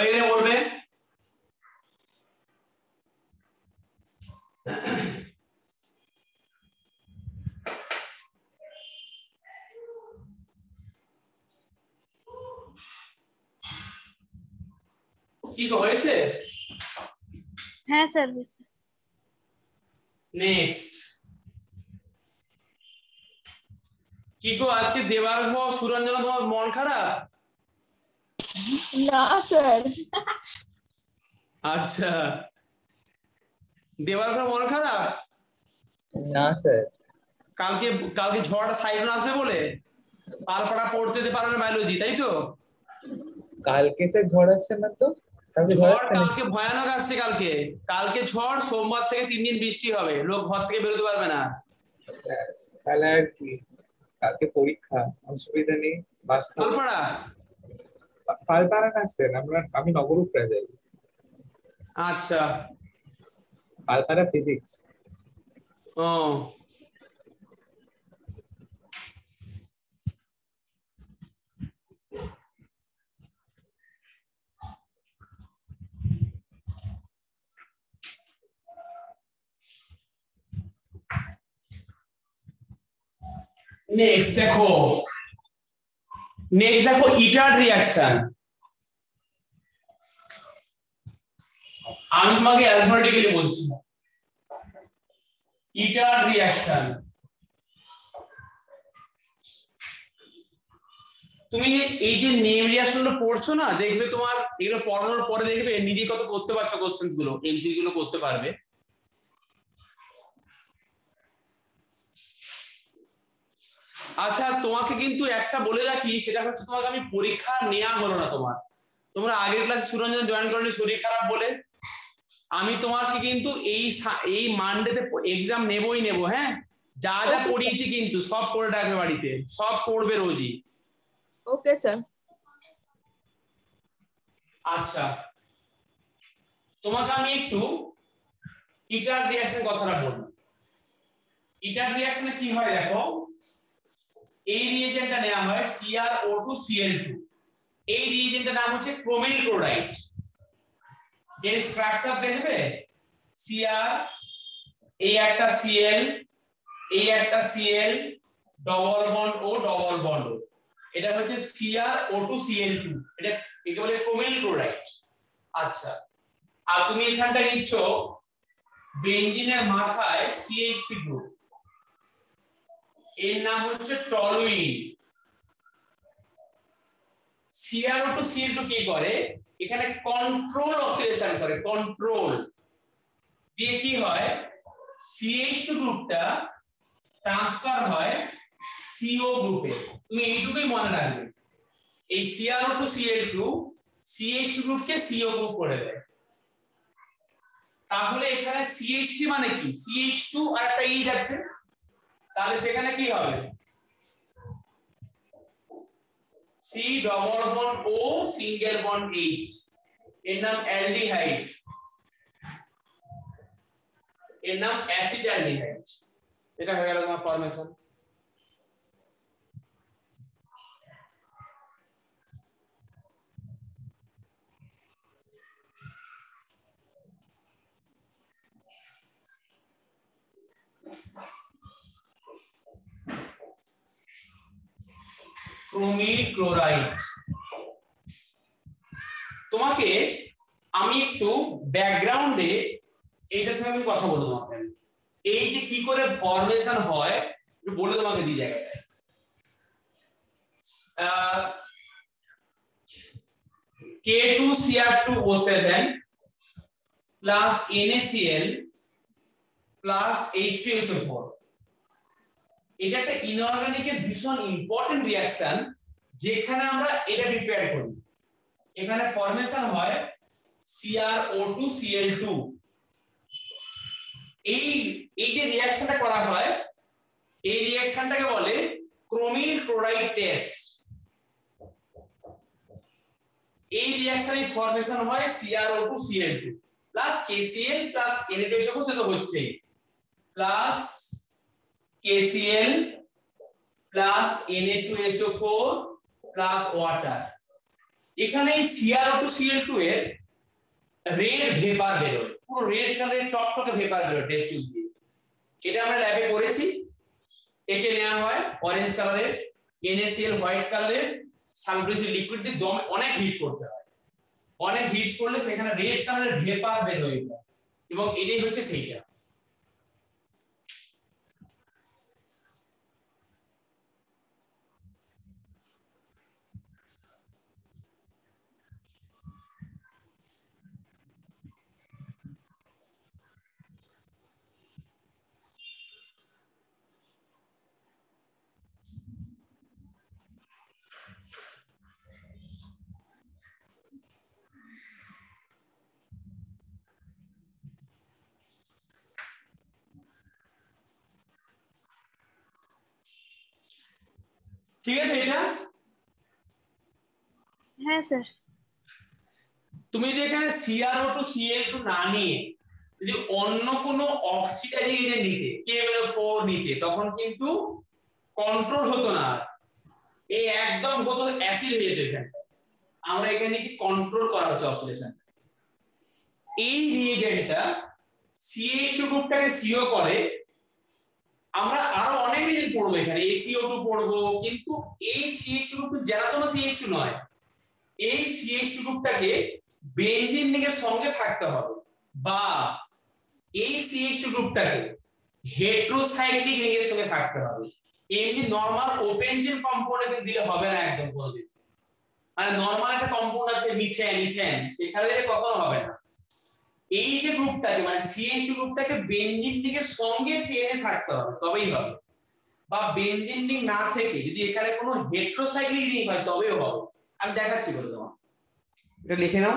এখানে বলবে কি হয়েছে। হ্যাঁ স্যার। নেক্সট, কি গো আজকে দেবার্ঘ সুরঞ্জন তোমার মন খারাপ? না স্যার। আচ্ছা, দেবার্ঘ মন খারাপ? না স্যার। কালকে কালকে ঝড় সাইক্লোন আসবে বলে পালপাড়া পড়তে দিতে পারবে না বায়োলজি, তাই তো? কালকে স্যার ঝড় আসছে না তো? কালকে ঝড় ঝড় আসছে নাকি? কালকে ভয়ানক আসছে, কালকে কালকে ঝড়, সোমবার থেকে 3 দিন বৃষ্টি হবে, লোক ঘর থেকে বেরোতে পারবে না। ব্যাস, তাহলে আর কি, কালকে পরীক্ষা, অসুবিধা নেই, বাস খাবো। পালপাড়া? পালপাড়া না স্যার, আমি নবরূপরা যাই। আচ্ছা। পালপাড়া ফিজিক্স। ও নেক্সট দেখো, ইটার রিঅ্যাকশন। আমি তোমাকে অ্যালফাবেটিক্যালি বলছি, ইটার রিঅ্যাকশন। তুমি এই যে নেম রিঅ্যাকশনগুলো পড়ছো না, দেখবে তোমার এগুলো পড়ানোর পরে দেখবে নিজে কত করতে পারছো, কোশ্চেন্স গুলো এমসিকিউ গুলো করতে পারবে। আচ্ছা, তোমাকে কিন্তু একটা বলে রাখি, সেটা হচ্ছে তোমাকে আমি পরীক্ষা নেওয়া হলো না তোমার, তোমরা আগের ক্লাসে সুরঞ্জন জয়েন করনি শরীর খারাপ বলে। আমি তোমাকে কিন্তু এই মানডেতে এক্সাম নেবই নেব, হ্যাঁ? যা যা Okay, পড়িয়েছি কিন্তু সব পড়ে রাখবে বাড়িতে, সব পড়বে রোজই। Okay sir. আচ্ছা, তোমাকে আমি একটু ইটার রিঅ্যাকশন কথাটা বলবো। ইটার রিঅ্যাকশনে কি হয় দেখো, এই রিএজেন্টটা নেওয়া হয় CrO2Cl2, এই রিএজেন্টটার নাম হচ্ছে ক্রোমিল ক্লোরাইড। এর স্ট্রাকচার দেখবে, Cr, এই একটা Cl, এই একটা Cl, ডবল বন্ড ও ডবল বন্ড ও, এটা হচ্ছে CrO2Cl2, এটা একে বলে ক্রোমিল ক্লোরাইড। আচ্ছা, আর তুমি এখানটা নিচ্ছ বেনজিনের মাথায় CH3 গ্রুপ, এর নাম হচ্ছে টলুইন। CrO2Cl2 কি করে, এখানে কন্ট্রোল অক্সিডেশন করে, কন্ট্রোল দিয়ে কি হয়, CH2 গ্রুপটা ট্রান্সফার হয় CO গ্রুপে। তুমি এইটুকুই মনে রাখবে, এই CrO2Cl2 CH2 গ্রুপকে CO গ্রুপ করে দেয়। তাহলে এখানে CH3 মানে কি, CH2 আর একটা H আছে, তাহলে সেখানে কি হবে, C double bond O single bond H, এর নাম অ্যালডিহাইড, এর নাম অ্যাসিটালডিহাইড। এটা হয়ে গেল তোমার ফরমেশন। ক্রোমিল ক্লোরাইড, তোমাকে আমি একটু ব্যাকগ্রাউন্ডে এইটার সঙ্গে আমি কথা বলবো তোমাকে, এই যে কি করে ফরমেশন হয় একটু বলে তোমাকে দিই জায়গাটায়। K2Cr2O7 plus NaCl plus H2SO4, এটা একটা ইনঅর্গানিকের ভীষণ ইম্পর্টেন্ট রিঅ্যাকশন, যেখানে আমরা এটা প্রিপেয়ার করি। এখানে ফরমেশন হয় CrO2Cl2। এই যে রিঅ্যাকশনটা করা হয়, এই রিঅ্যাকশনটাকে বলে ক্রোমিল ক্লোরাইড টেস্ট। এই রিঅ্যাকশনে ফরমেশন হয় CrO2Cl2 plus KCl plus Na2SO4, সেটা হচ্ছে plus KCl plus Na2SO4 plus water. এখানে এই CrO2Cl2 এর রেড ভেপার বেরোয়, পুরো রেড কালারের টকটকে ভেপার বেরোয় টেস্ট টিউব দিয়ে। এটা আমরা ল্যাবে করেছি। একে নেওয়া হয় অরেঞ্জ কালারের, NaCl হোয়াইট কালারের, সালফিউরিক লিকুইড দিয়ে দম অনেক হিট করতে হয়। অনেক হিট করলে সেখানে রেড কালারের ভেপার বের হয়ে যায়, এবং এটাই হচ্ছে সেইটা। ঠিক আছে এটা? হ্যাঁ স্যার। তুমি যদি এখানে CrO2Cl2 না নিয়ে যদি অন্য কোনো অক্সিডাইজিং এজেন্ট নিতে, KMnO4 নিতে, তখন কিন্তু কন্ট্রোল হতো না। এই একদম হতো অ্যাসিড হয়ে যেত। এখানে আমরা এখানে নিচে কন্ট্রোল করা হচ্ছে অক্সিডেশন। এই রিএজেন্টটা CH2 গ্রুপটাকে CO করে। আমরা আরো অনেক রিএজেন্ট পড়বো, এখানে ACO2 পড়বো, কিন্তু এই CH2 গ্রুপ জেলাতন CH2 নয়। এই CH2 গ্রুপটাকে বেনজিন রিংয়ের সঙ্গে থাকতে হবে, বা এই CH2 গ্রুপটাকে হেটেরোসাইক্লিক রিংয়ের সঙ্গে থাকতে হবে। এমনি নরমাল ওপেন চেইন কম্পাউন্ডে দিলে হবে না একদম কোনোদিন। মানে নরমাল একটা কম্পাউন্ড আছে মিথেন, ইথেন, সেখানে দিলে কখনো হবে না। এই যে গ্রুপটাকে মানে CH2 গ্রুপটাকে বেনজিন রিংয়ের সঙ্গে চেনে থাকতে হবে, তবেই হবে। বা বেনজিন রিং না থেকে যদি এখানে কোনো হেটেরোসাইক্লিক রিং হয় তবেও হবে। আমি দেখাচ্ছি বলে তোমার, এটা লিখে নাও।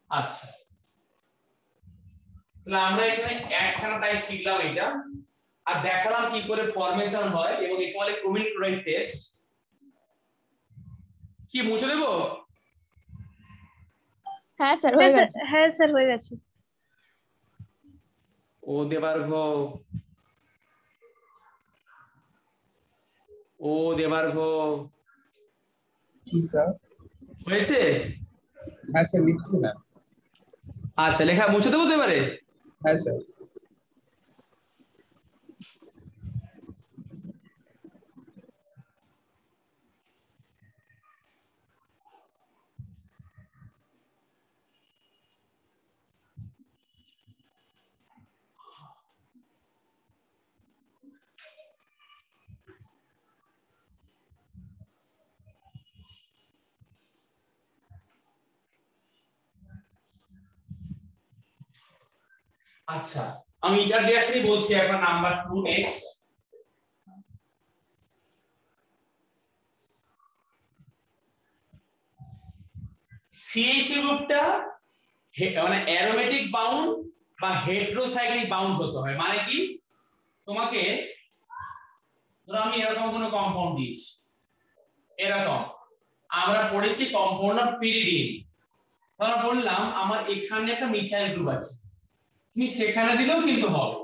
আচ্ছা, তাহলে আমরা এখানে একখানা টাইপ শিখলাম এটা, আর দেখালাম কি করে ফরমেশন হয়, এবং একে বলে ক্রোমিল ক্লোরাইড টেস্ট। কি মুছে দেবো? হ্যাঁ স্যার হয়ে গেছে। হ্যাঁ স্যার হয়ে গেছে। ও দেবার্ঘ, ও দেবার্ঘ কি স্যার? হয়েছে? হ্যাঁ স্যার লিখছি না। আচ্ছা, লেখা মুছে দেবো তো এবারে? হ্যাঁ স্যার। আচ্ছা, আমি এটার ডিরেকশনই বলছি এখন। Number 2 next. CH গ্রুপটা মানে অ্যারোমেটিক বাউন্ড বা হেটেরোসাইক্লিক বাউন্ড হতে হয়। মানে কি, তোমাকে ধরো আমি এরকম কোনো কম্পাউন্ড দিয়েছি, এরকম আমরা পড়েছি কম্পাউন্ড অফ পিরিডিন। ধরো বললাম আমার এখানে একটা মিথাইল গ্রুপ আছে, তুমি সেখানে দিলেও কিন্তু হবে।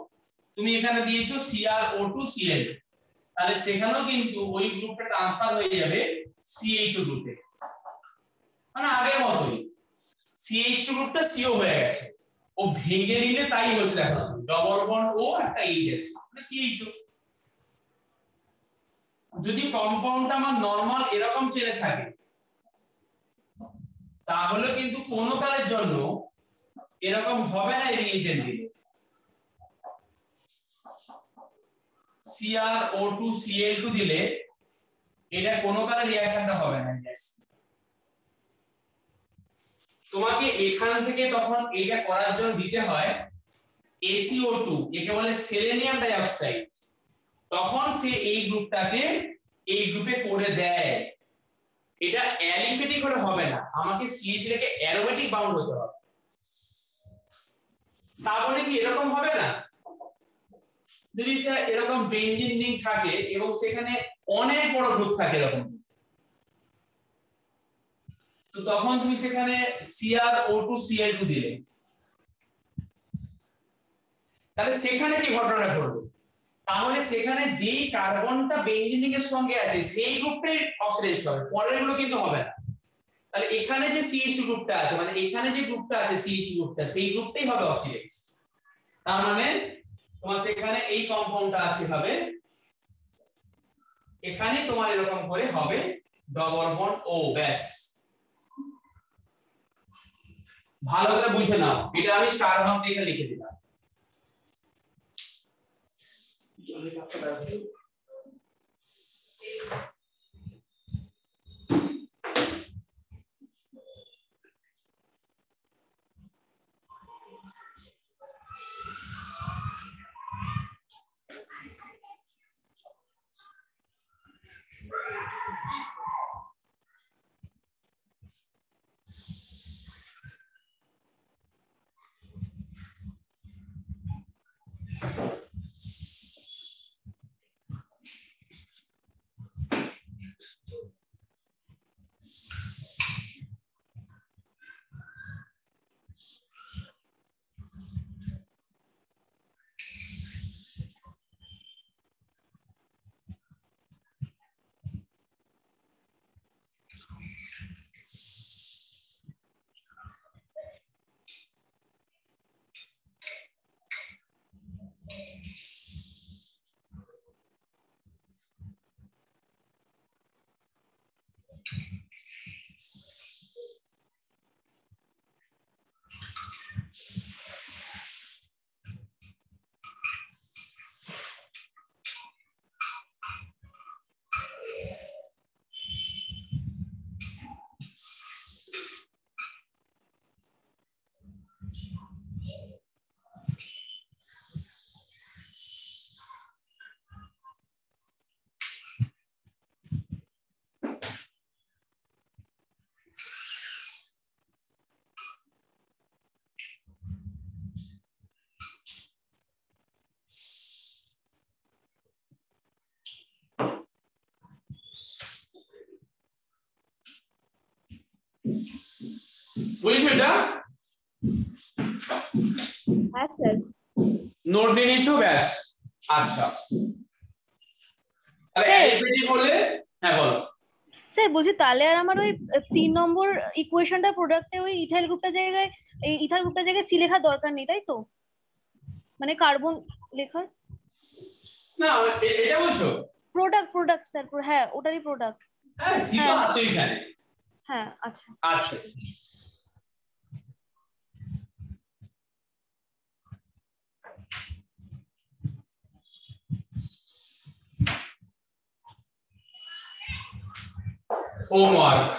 তুমি এখানে দিয়েছো CrO2Cl, তাহলে সেখানেও কিন্তু ওই গ্রুপটা ট্রান্সফার হয়ে যাবে CH2 গ্রুপে, মানে আগের মতোই। CH2 গ্রুপটা CO হয়ে গেছে, ও ভেঙে নিলে তাই হচ্ছে, দেখো ডবল বন্ড ও একটা এইচ মানে CH2। যদি কম্পাউন্ডটা আমার নরমাল এরকম চেনে থাকে তাহলে কিন্তু কোনো কালের জন্য এরকম হবে না। এই রিয়েজেন্ট দিলে CrO2 Cl2 দিলে এটা কোনো কালের রিঅ্যাকশনটা হবে না। তোমাকে এখান থেকে তখন এটা করার জন্য দিতে হয় ACO2, একে বলে সেলেনিয়াম ডাই অক্সাইড, তখন সে এই গ্রুপটাকে এই গ্রুপে করে দেয়। এটা অ্যালিফেটিক হলে হবে না, আমাকে CH রেখে অ্যারোমেটিক বাউন্ড হতে হবে। তাহলে কি এরকম হবে না? যদি স্যার এরকম বেনজিন রিং থাকে এবং সেখানে অনেক বড় গ্রুপ থাকে এরকম, তো তখন তুমি সেখানে CrO2 Cl2 দিলে, তাহলে সেখানে কি ঘটনা ঘটবে? তাহলে সেখানে যেই কার্বনটা বেনজিন রিং এর সঙ্গে আছে সেই গ্রুপটাই অক্সিডাইজড হবে, পরের গুলো কিন্তু হবে না। তাহলে এখানে যে CH2 গ্রুপটা আছে, মানে এখানে যে গ্রুপটা আছে CH2 গ্রুপটা, সেই গ্রুপটাই হবে অক্সিডাইজ। তার মানে তোমার সেখানে এই কম্পাউন্ডটা আছে হবে, এখানে তোমার এরকম করে হবে ডবল বন্ড ও, ব্যাস। ভালো করে বুঝে নাও, এটা আমি স্টার বাম দিয়ে লিখে দিলাম। বুঝছো এটা? হ্যাঁ স্যার। নোট নিয়ে নিয়েছো, ব্যাস। আচ্ছা, তাহলে অ্যালিফেটিক হলে, হ্যাঁ বলো। স্যার বলছি তাহলে আর আমার ওই 3 নম্বর ইকুয়েশনটা প্রোডাক্টে ওই ইথাইল গ্রুপটার জায়গায়, এই ইথাইল গ্রুপটার জায়গায় সি লেখার দরকার নেই, তাই তো? মানে কার্বন লেখার না, এটা বলছো প্রোডাক্ট স্যার, হ্যাঁ ওটারই প্রোডাক্ট। হ্যাঁ, সি তো আছে এখানে। হ্যাঁ আচ্ছা আচ্ছা, হোমওয়ার্ক।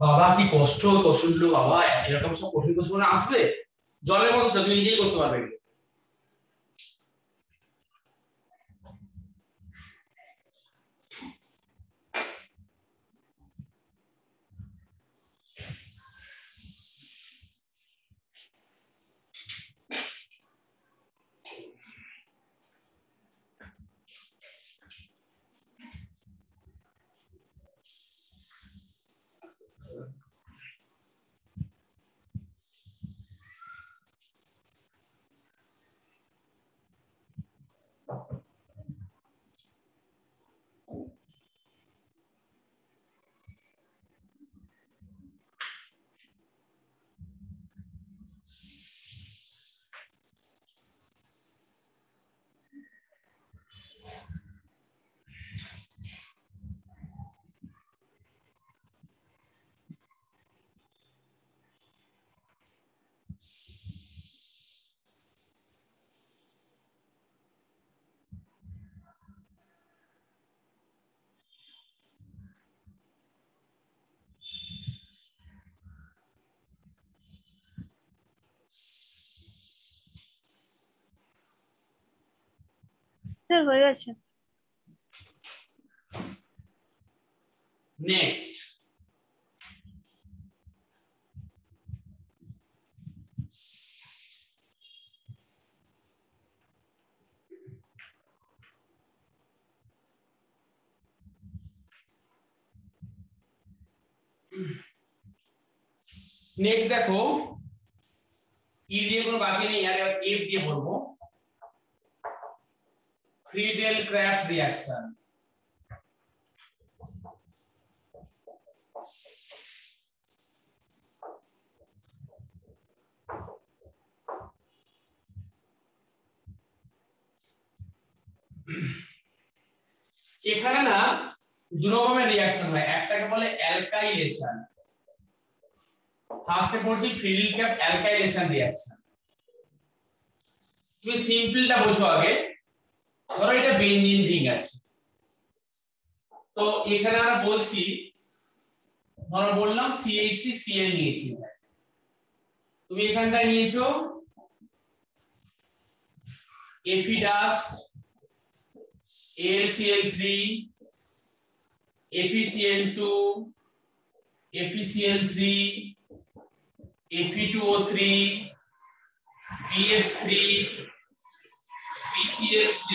বাবা কি কষ্ট কৌশল্য বাবা, এরকম সব কঠিন প্রশ্ন আসবে জলের মতো, তুমি নিজেই করতে পারবে। স্যার হয়ে গেছে। নেক্সট নেক্সট দেখো, ই দিয়ে কোনো বাকি নেই, আর এবার এফ দিয়ে বলবো, ফ্রিডেল ক্রাফট রিঅ্যাকশন। এখানে না দু রকমের রিঅ্যাকশন হয়, একটাকে বলে অ্যালকাইলেশন, ফার্স্টে পড়ছি ফ্রিডেল ক্রাফট অ্যালকাইলেশন রিঅ্যাকশন। তুমি সিম্পলটা বোঝো আগে, ধরো এটা বেনজিন রিং আছে, তো এখানে আমরা বলছি, ধরো বললাম CH3Cl নিয়েছি, তুমি এখানটায় নিয়েছো Fe dust, AlCl3, FeCl2, FeCl3, Fe2O3, BF3, PCl3,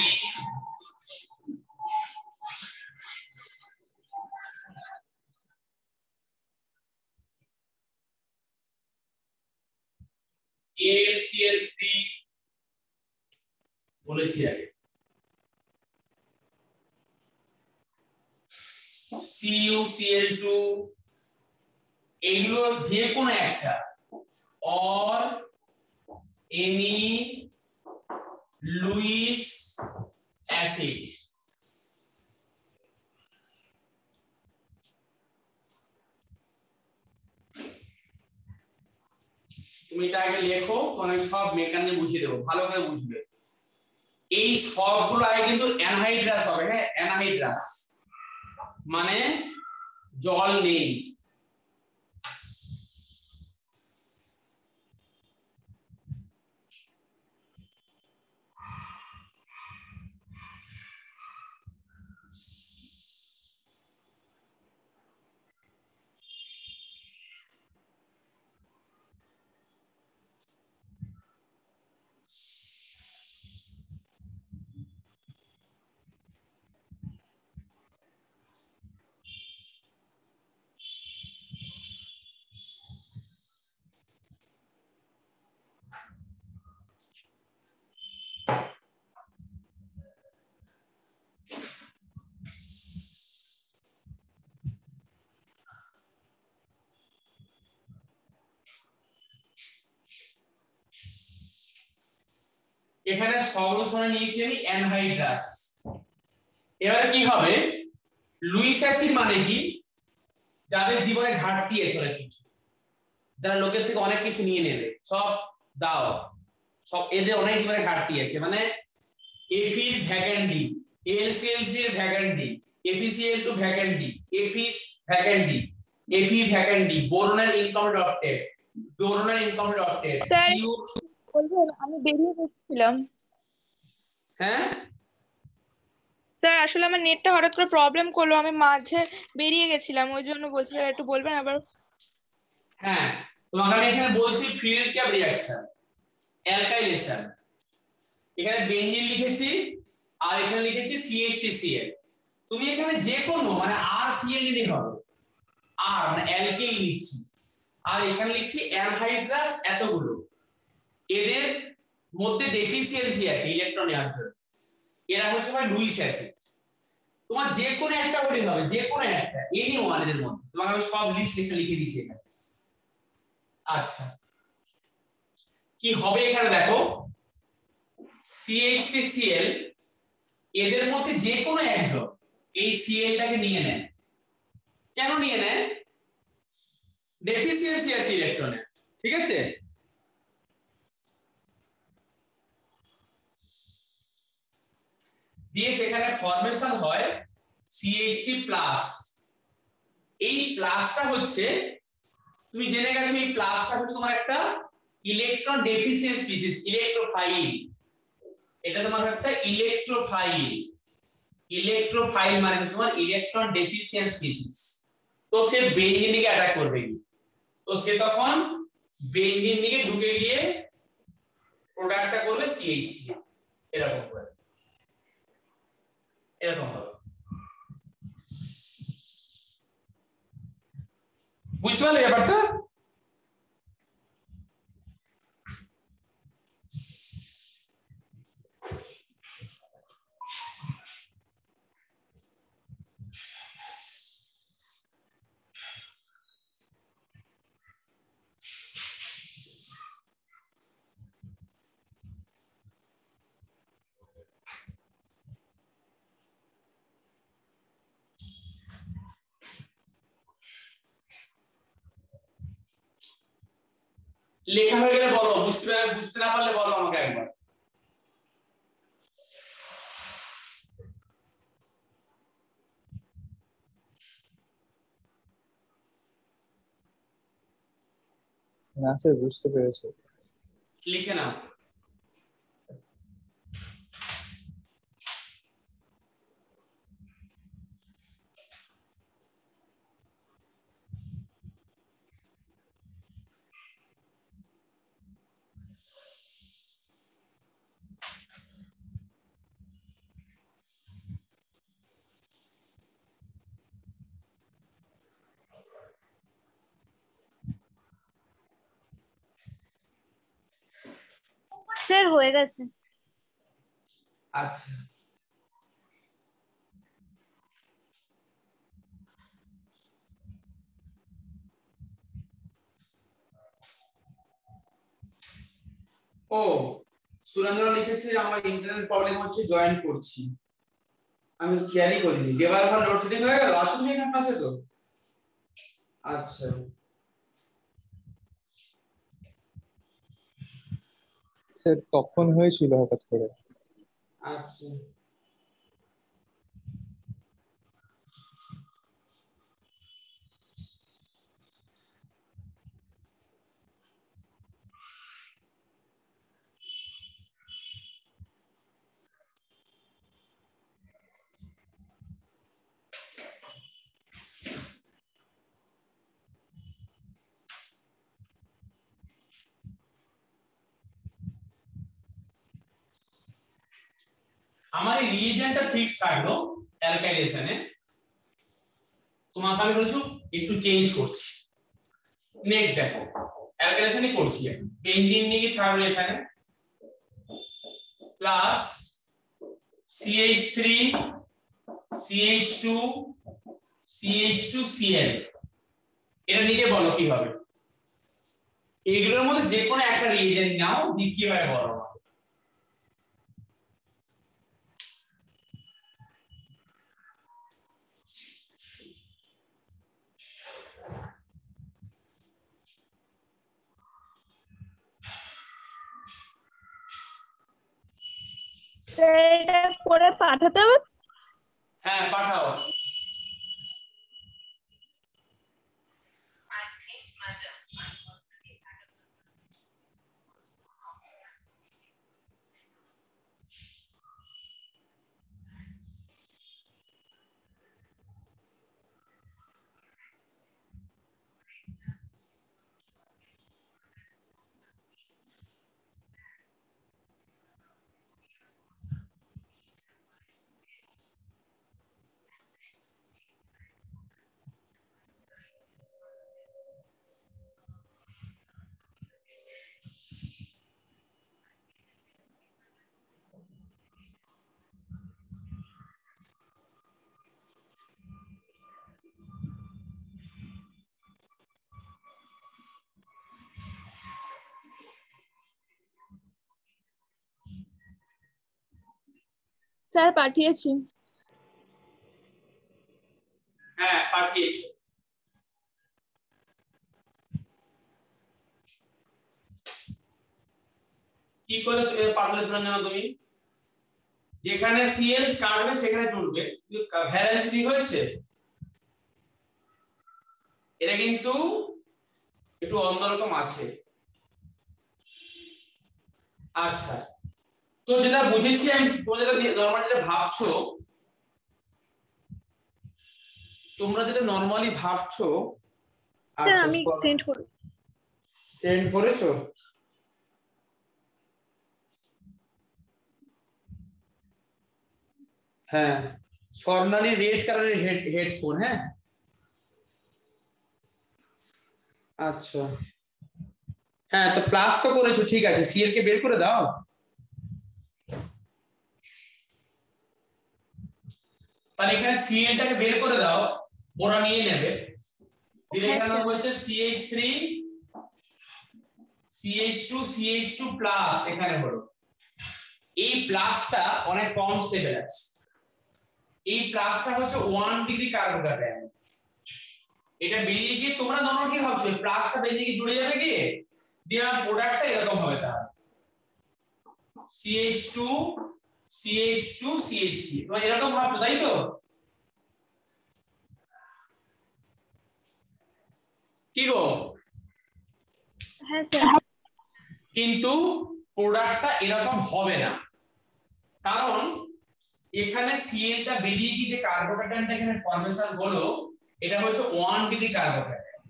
AlCl3 বলেছি আগে, CuCl2, এগুলো যে কোনো একটা, or any Lewis acid। তুমি এটা আগে লেখো, তোমাকে সব মেকানিজম বুঝিয়ে দেবো, ভালো করে বুঝবে। এই সবগুলো আগে কিন্তু অ্যানহাইড্রাস হবে, হ্যাঁ অ্যানহাইড্রাস মানে জল নেই। এখানে সর্বসময় নিয়েছি আমি অ্যানহাইড্রাস। এবারে কি হবে, লুইস অ্যাসিড মানে কি, যাদের জীবনে ঘাটতি আছে অনেক কিছু, যারা লোকের থেকে অনেক কিছু নিয়ে নেবে, সব দাও, সব এদের অনেক জীবনে ঘাটতি আছে, মানে Fe ভ্যাকেন্ডি, LCl3 ভ্যাকেন্ডি, FeCl2 ভ্যাকেন্ডি, Fe ভ্যাকেন্ডি, Fe ভ্যাকেন্ডি, বোরনের ইনকমপ্লিট অক্টেট, বোরনের ইনকমপ্লিট অক্টেট, স্যার Cu। বলবেন আমি বেরিয়ে গেছিলাম হ্যাঁ স্যার, আসলে আমার নেটটা হঠাৎ করে প্রবলেম করলো, আমি মাঝে বেরিয়ে গেছিলাম, ওই জন্য বলছি স্যার একটু বলবেন আবার। হ্যাঁ, তোমাকে আমি এখানে বলছি ফিল্ড ক্যাপ রিঅ্যাকশন, অ্যালকাইলেশন, এখানে বেনজিন লিখেছি আর এখানে লিখেছি CH3Cl। তুমি এখানে যে কোনো মানে RCl নিলেই হবে, আর মানে অ্যালকিল লিখছি, আর এখানে লিখছি অ্যানহাইড্রাস এতগুলো, এদের মধ্যে ডেফিসিয়েন্সি আছে ইলেকট্রন নেওয়ার জন্য, এরা হচ্ছে ভাই লুইস অ্যাসিড। তোমার যে কোনো একটা হলেই হবে, যে কোনো একটা, এনি ওয়ান এর মধ্যে। তোমাকে আমি সব লিস্ট লিখে দিয়েছি এখানে। আচ্ছা, কি হবে এখানে দেখো, CH3Cl, এদের মধ্যে যে কোনো একজন এই Cl-টাকে নিয়ে নেয়। কেন নিয়ে নেয়? ডেফিসিয়েন্সি আছে ইলেকট্রনের, ঠিক আছে। দিয়ে সেখানে ফরমেশন হয় CH3+। এই প্লাসটা হচ্ছে, তুমি জেনে গেছো এই প্লাসটা হচ্ছে তোমার একটা ইলেকট্রন ডেফিসিয়েন্ট স্পিসিস, ইলেকট্রোফাইল। এটা তোমার একটা ইলেকট্রোফাইল, ইলেকট্রোফাইল মানে তোমার ইলেকট্রন ডেফিসিয়েন্ট স্পিসিস। তো সে বেনজিন দিকে অ্যাটাক করবে কি, তো সে তখন বেনজিন দিকে ঢুকে গিয়ে প্রোডাক্টটা করবে CH3, এরকম করে, এরকম হবে। বুঝতে পারলে ব্যাপারটা? লেখা হয়ে গেলে বলো, বুঝতে না পারলে বলো আমাকে একবার। না স্যার, বুঝতে পেরেছি। লিখে নাও। স্যার হয়ে গেছে। আচ্ছা, ও সুরেন্দ্র লিখেছে আমার ইন্টারনেট প্রবলেম হচ্ছে, জয়েন করছি। আমি খেয়ালই করিনি। দেবার ঘর লোডশেডিং হয়ে গেল, আসুন এখানে পাশে তো। আচ্ছা, স্যার তখন হয়েছিল হঠাৎ করে। আচ্ছা, আমার এই রিএজেন্টটা ফিক্স থাকলো অ্যালকাইলেশনে, তোমাকে আমি বলছি একটু চেঞ্জ করছি। নেক্সট দেখো, অ্যালকাইলেশনই করছি এখন। বেনজিন নিয়ে থাকলো এখানে প্লাস CH3 CH2 CH2Cl, এটা নিজে বলো কি হবে। এগুলোর মধ্যে যে কোনো একটা রিএজেন্ট নাও, দিয়ে কি হয় বলো। এটা করে পাঠাতে হবে। হ্যাঁ পাঠাও। স্যার পাঠিয়েছি। হ্যাঁ পাঠিয়েছো। কি করে পাঠালে শোনা জানো তুমি? যেখানে সিএল কাটবে সেখানে টুটবে, কিন্তু ভ্যালেন্স লিক হচ্ছে, এটা কিন্তু একটু অন্যরকম আছে। আচ্ছা, তো যেটা বুঝেছি আমি, তোমরা যেটা নরমালি যেটা ভাবছো, তোমরা যেটা নরমালি ভাবছো। স্যার আচ্ছা আমি সেন্ড করব। সেন্ড করেছো? হ্যাঁ, স্বর্ণালী রেড কালারের হেডফোন। হ্যাঁ আচ্ছা, হ্যাঁ তো প্লাস তো করেছো, ঠিক আছে, সিএল কে বের করে দাও। তাহলে এখানে সিএল টাকে বের করে দাও, ওরা নিয়ে নেবে। এখানে বলছে CH3 CH2 CH2 প্লাস, এখানে হলো এই প্লাসটা অনেক কম স্টেজে আছে। এই প্লাসটা হচ্ছে 1 ডিগ্রি কার্বোক্যাটায়ন। এটা বেরিয়ে গিয়ে তোমরা নরমাল কি ভাবছো, প্লাসটা বেরিয়ে গিয়ে জুড়ে যাবে কি, দিয়ে প্রোডাক্টটা এরকম হবে। তাহলে CH2 CH2 CH3 তোমরা এরকম ভাবছো তাই তো? কি গো? হ্যাঁ স্যার। কিন্তু প্রোডাক্টটা এরকম হবে না, কারণ এখানে সিএল টা বেরিয়ে গিয়ে যে কার্বোক্যাটায়নটা এখানে ফরমেশন হলো, এটা হচ্ছে 1 ডিগ্রি কার্বোক্যাটায়ন।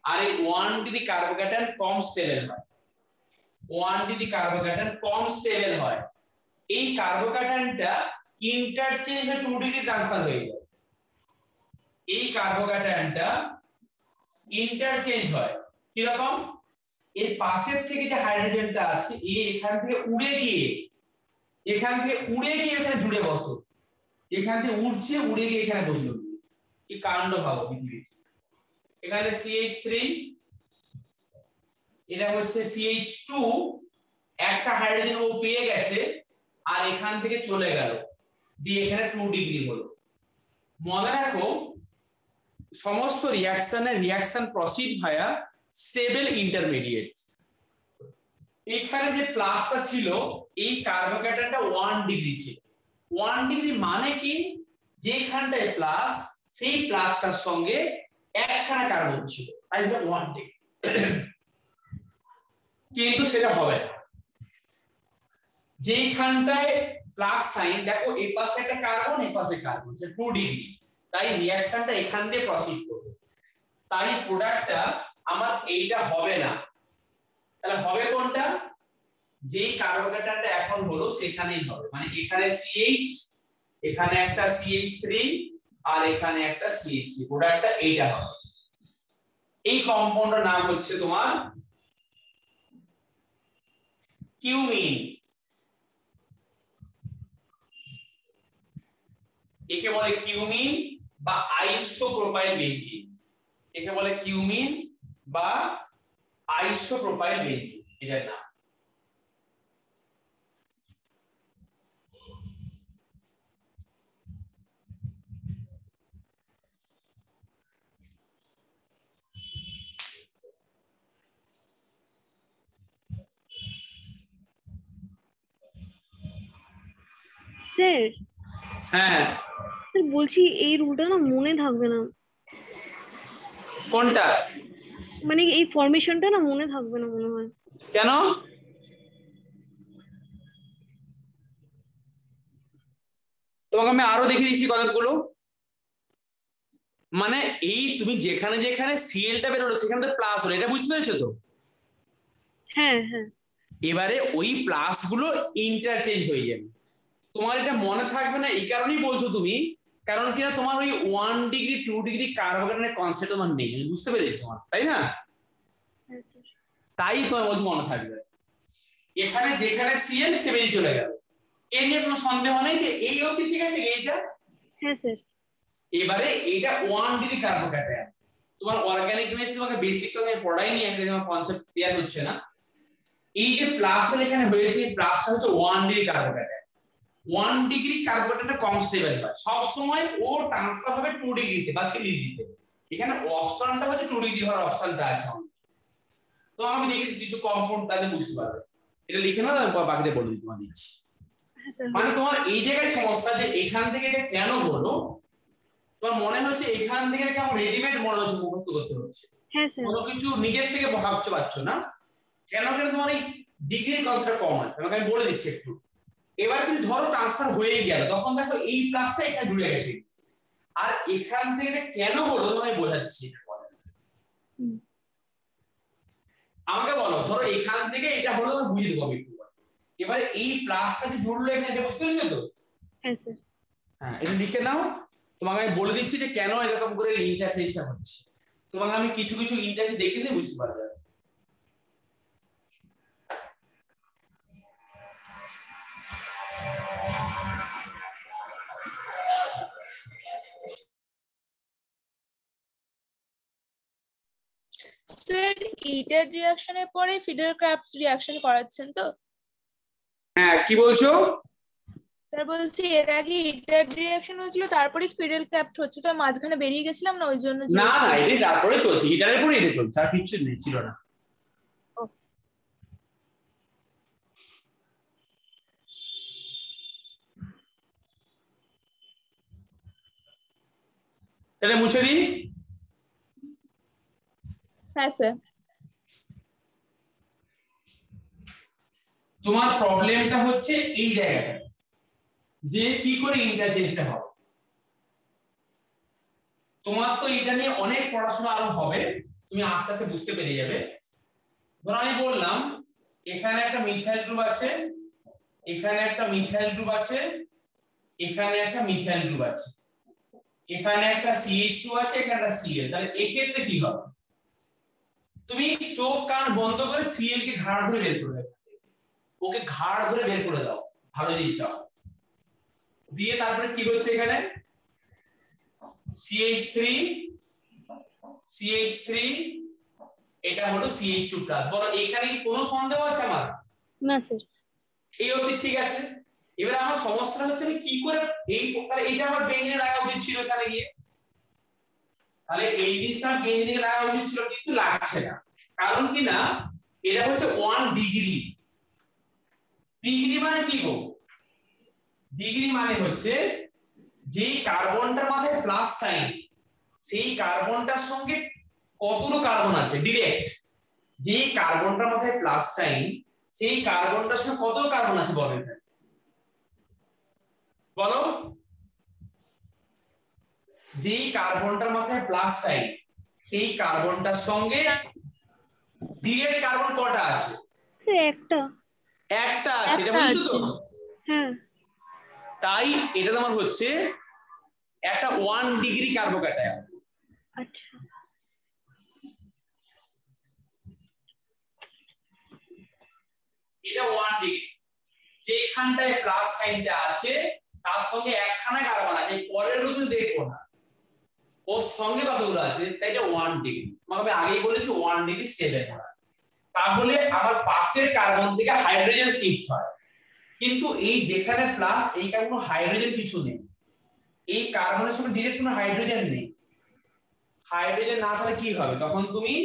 আর এই 1 ডিগ্রি কার্বোক্যাটায়ন কম স্টেবল হয়। 1 ডিগ্রি কার্বোক্যাটায়ন কম স্টেবল হয়। এই কার্বোক্যাটায়নটা ইন্টারচেঞ্জ হয়ে 2 ডিগ্রি ট্রান্সফার হয়ে যায়। এই কার্বোক্যাটায়নটা ইন্টারচেঞ্জ হয় কি রকম, এর পাশের থেকে যে হাইড্রোজেনটা আছে এখান থেকে উড়ে গিয়ে এখানে জুড়ে বসে, এখান থেকে উড়ছে, উড়ে গিয়ে এখানে বসলো। কি কাণ্ড ভাবো পৃথিবীর। এখানে CH3, এটা হচ্ছে CH2, একটা হাইড্রোজেন ও পেয়ে গেছে আর এখান থেকে চলে গেল, দিয়ে এখানে 2 ডিগ্রি হলো। মনে রাখো সমস্ত রিয়াকশন প্রসিড ভায়া স্টেবল ইন্টারমিডিয়েট। এখানে যে প্লাসটা ছিল, এই কার্বোক্যাটায়নটা 1 ডিগ্রি ছিল। 1 ডিগ্রি মানে কি, যেখানটায় প্লাস সেই প্লাসটার সঙ্গে একখানা কার্বন ছিল, তাই 1 ডিগ্রি। কিন্তু সেটা হবে না, যেখানটায় প্লাস সাইন, দেখো এই পাশে একটা কার্বন, এই পাশে কার্বন, 2 ডিগ্রি, তাই রিঅ্যাকশনটা এখান দিয়ে প্রসিড করবে। তাই প্রোডাক্টটা আমার এইটা হবে না। তাহলে হবে কোনটা, যেই কার্বোক্যাটায়নটা এখন হলো সেখানেই হবে, মানে এখানে CH, এখানে একটা CH3 আর এখানে একটা CH3, প্রোডাক্টটা এইটা হবে। এই কম্পাউন্ডের নাম হচ্ছে তোমার কিউমিন। একে বলে কিউমিন বা আইসোপ্রোপাইল বেনজিন। একে বলে কিউমিন বা আইসোপ্রোপাইল বেনজিন, এটার নাম। স্যার হ্যাঁ স্যার বলছি এই রুলটা না মনে থাকবে না, কোনটা? মানে এই ফরমেশনটা না মনে থাকবে না মনে হয়। কেন? তোমাকে আমি আরো দেখিয়ে দিচ্ছি কতগুলো। মানে এই তুমি যেখানে যেখানে সিএলটা বেরোলো সেখানে তো প্লাস হলো, এটা বুঝতে পেরেছো তো? হ্যাঁ হ্যাঁ এবারে ওই প্লাস গুলো ইন্টারচেঞ্জ হয়ে যাবে। তোমার এটা মনে থাকবে না এই কারণেই বলছো তুমি, কারণ কিনা তোমার ওই 1 ডিগ্রি 2 ডিগ্রি কার্বোনের কনসেপ্ট তোমার নেই, বুঝতে পেরেছো তোমার, তাই না? হ্যাঁ স্যার। তাই তোমার বলতে মনে থাকবে। এখানে যেখানে সিএল সে বেরিয়ে চলে গেল, এই নিয়ে কোনো সন্দেহ নেই যে এই অবধি ঠিক আছে এইটা। হ্যাঁ স্যার। এবারে এইটা 1 ডিগ্রি কার্বোক্যাটায়ন। তোমার অর্গানিক কেমিস্ট্রি তোমাকে বেসিক তো আমি পড়াইনি, একটা তোমার কনসেপ্ট ক্লিয়ার হচ্ছে না। এই যে প্লাসটা যেখানে হয়েছে এই প্লাসটা হচ্ছে 1 ডিগ্রি কার্বোক্যাটায়ন। 1 ডিগ্রি কার্বোক্যাটায়নটা কনস্টেবল হয় সব সময়, ও ট্রান্সফার হবে 2 ডিগ্রিতে বা 3 ডিগ্রিতে। এখানে অপশনটা হচ্ছে 2 ডিগ্রি হওয়ার অপশনটা আছে। তো আমি দেখেছি কিছু কম্পাউন্ড তাদের বুঝতে পারবে, এটা লিখে না বাকিটা বলে দিতে দিচ্ছি। হ্যাঁ স্যার। মানে তোমার এই জায়গায় সমস্যা যে এখান থেকে এটা কেন হলো, তোমার মনে হচ্ছে এখান থেকে কেমন রেডিমেড মনে হচ্ছে, মুখস্থ করতে হচ্ছে, হ্যাঁ স্যার। কোনো কিছু নিজের থেকে ভাবতে পারছো না। কেন কেন তোমার এই ডিগ্রির কনসেপ্ট কম আছে, তোমাকে আমি বলে দিচ্ছি একটু। এবার তুমি ধরো ট্রান্সফার হয়ে গেল, তখন দেখো এই প্লাসটা এখানে জুড়ে গেছে, আর এখান থেকে এটা কেন হলো তোমায় বোঝাচ্ছি। আমাকে বলো, ধরো এখান থেকে এটা হলো, আমি বুঝিয়ে দেবো একটু। এবারে এই প্লাসটা যে জুড়লো এখানে, এটা বুঝতে পেরেছো তো? হ্যাঁ স্যার। হ্যাঁ, এটা লিখে নাও। তোমাকে আমি বলে দিচ্ছি যে কেন এরকম করে ইন্টারচেঞ্জটা হচ্ছে। তোমাকে আমি কিছু কিছু ইন্টারচেঞ্জ দেখে দিয়ে বুঝতে পারবে। স্যার ইটার রিঅ্যাকশনের পরে ফিডার ক্রাফট রিঅ্যাকশন করাচ্ছেন তো? হ্যাঁ, কি বলছো? স্যার বলছি এর আগে ইটার রিঅ্যাকশন হয়েছিল, তারপরে ফিডার ক্রাফট হচ্ছে, তো মাঝখানে বেরিয়ে গেছিলাম না, ওই জন্য না জিজ্ঞেস না, করছি। এটা তারপরে চলছে, এটার পরে এটা চলছে, আর কিছু নেই, ছিল না। তাহলে মুছে দিই। হ্যাঁ স্যার। তোমার প্রবলেমটা হচ্ছে এই জায়গাটা, যে কি করে ইন্টারচেঞ্জটা হবে। তোমার তো এটা নিয়ে অনেক পড়াশোনা আরো হবে, তুমি আস্তে আস্তে বুঝতে পেরে যাবে। ধরো আমি বললাম এখানে একটা মিথাইল গ্রুপ আছে, এখানে একটা মিথাইল গ্রুপ আছে, এখানে একটা মিথাইল গ্রুপ আছে, এখানে একটা CH2 আছে, এখানে একটা Cl। তাহলে এক্ষেত্রে কি হবে? তুমি চোখ কান বন্ধ করে Cl কে ঘাড় ধরে বের করে দাও, ওকে ঘাড় ধরে বের করে দাও, ভালো জিনিস চাও দিয়ে। তারপরে কি হচ্ছে এখানে CH3 CH3, এটা হলো CH2 প্লাস। বলো এখানে কি কোনো সন্দেহ আছে আমার? না স্যার। এই অবধি ঠিক আছে। এবার আমার সমস্যা হচ্ছে আমি কি করে এই, তাহলে এইটা আমার বেঞ্জিনে লাগা উচিত ছিল এখানে গিয়ে, তাহলে এই জিনিসটা বেঞ্জিনে লাগা উচিত ছিল, কিন্তু লাগছে না। কারণ কি না, এটা হচ্ছে 1 ডিগ্রি। ডিগ্রি মানে কি গো? ডিগ্রি মানে হচ্ছে যেই কার্বনটার মাথায় প্লাস সাইন, সেই কার্বনটার সঙ্গে কতগুলো কার্বন আছে ডিরেক্ট। যেই কার্বনটার মাথায় প্লাস সাইন, সেই কার্বনটার সঙ্গে কত কার্বন আছে বলো এখানে, বলো। যেই কার্বনটার মাথায় প্লাস সাইন, সেই কার্বনটার সঙ্গে ডিরেক্ট কার্বন কটা আছে? স্যার একটা। একটা আছে, এটা বুঝছো তো? হ্যাঁ। তাই এটা তোমার হচ্ছে একটা 1 ডিগ্রি কার্বোক্যাটায়ন। আচ্ছা। এটা 1 ডিগ্রি, যেখানটায় প্লাস সাইনটা আছে তার সঙ্গে একখানা কার্বন আছে, পরের রুমে দেখবো না ওর সঙ্গে কতগুলো আছে, তাই এটা 1 ডিগ্রি। তোমাকে আমি আগেই বলেছি 1 ডিগ্রি স্টেবল করা। তাহলে আমার পাশের কার্বন থেকে হাইড্রোজেন শিফট হয়, কিন্তু এই যেখানে প্লাস এইখানে কোনো হাইড্রোজেন কিছু নেই, এই কার্বনের সঙ্গে ডিরেক্ট কোনো হাইড্রোজেন নেই। হাইড্রোজেন না থাকলে কি হবে, তখন তুমি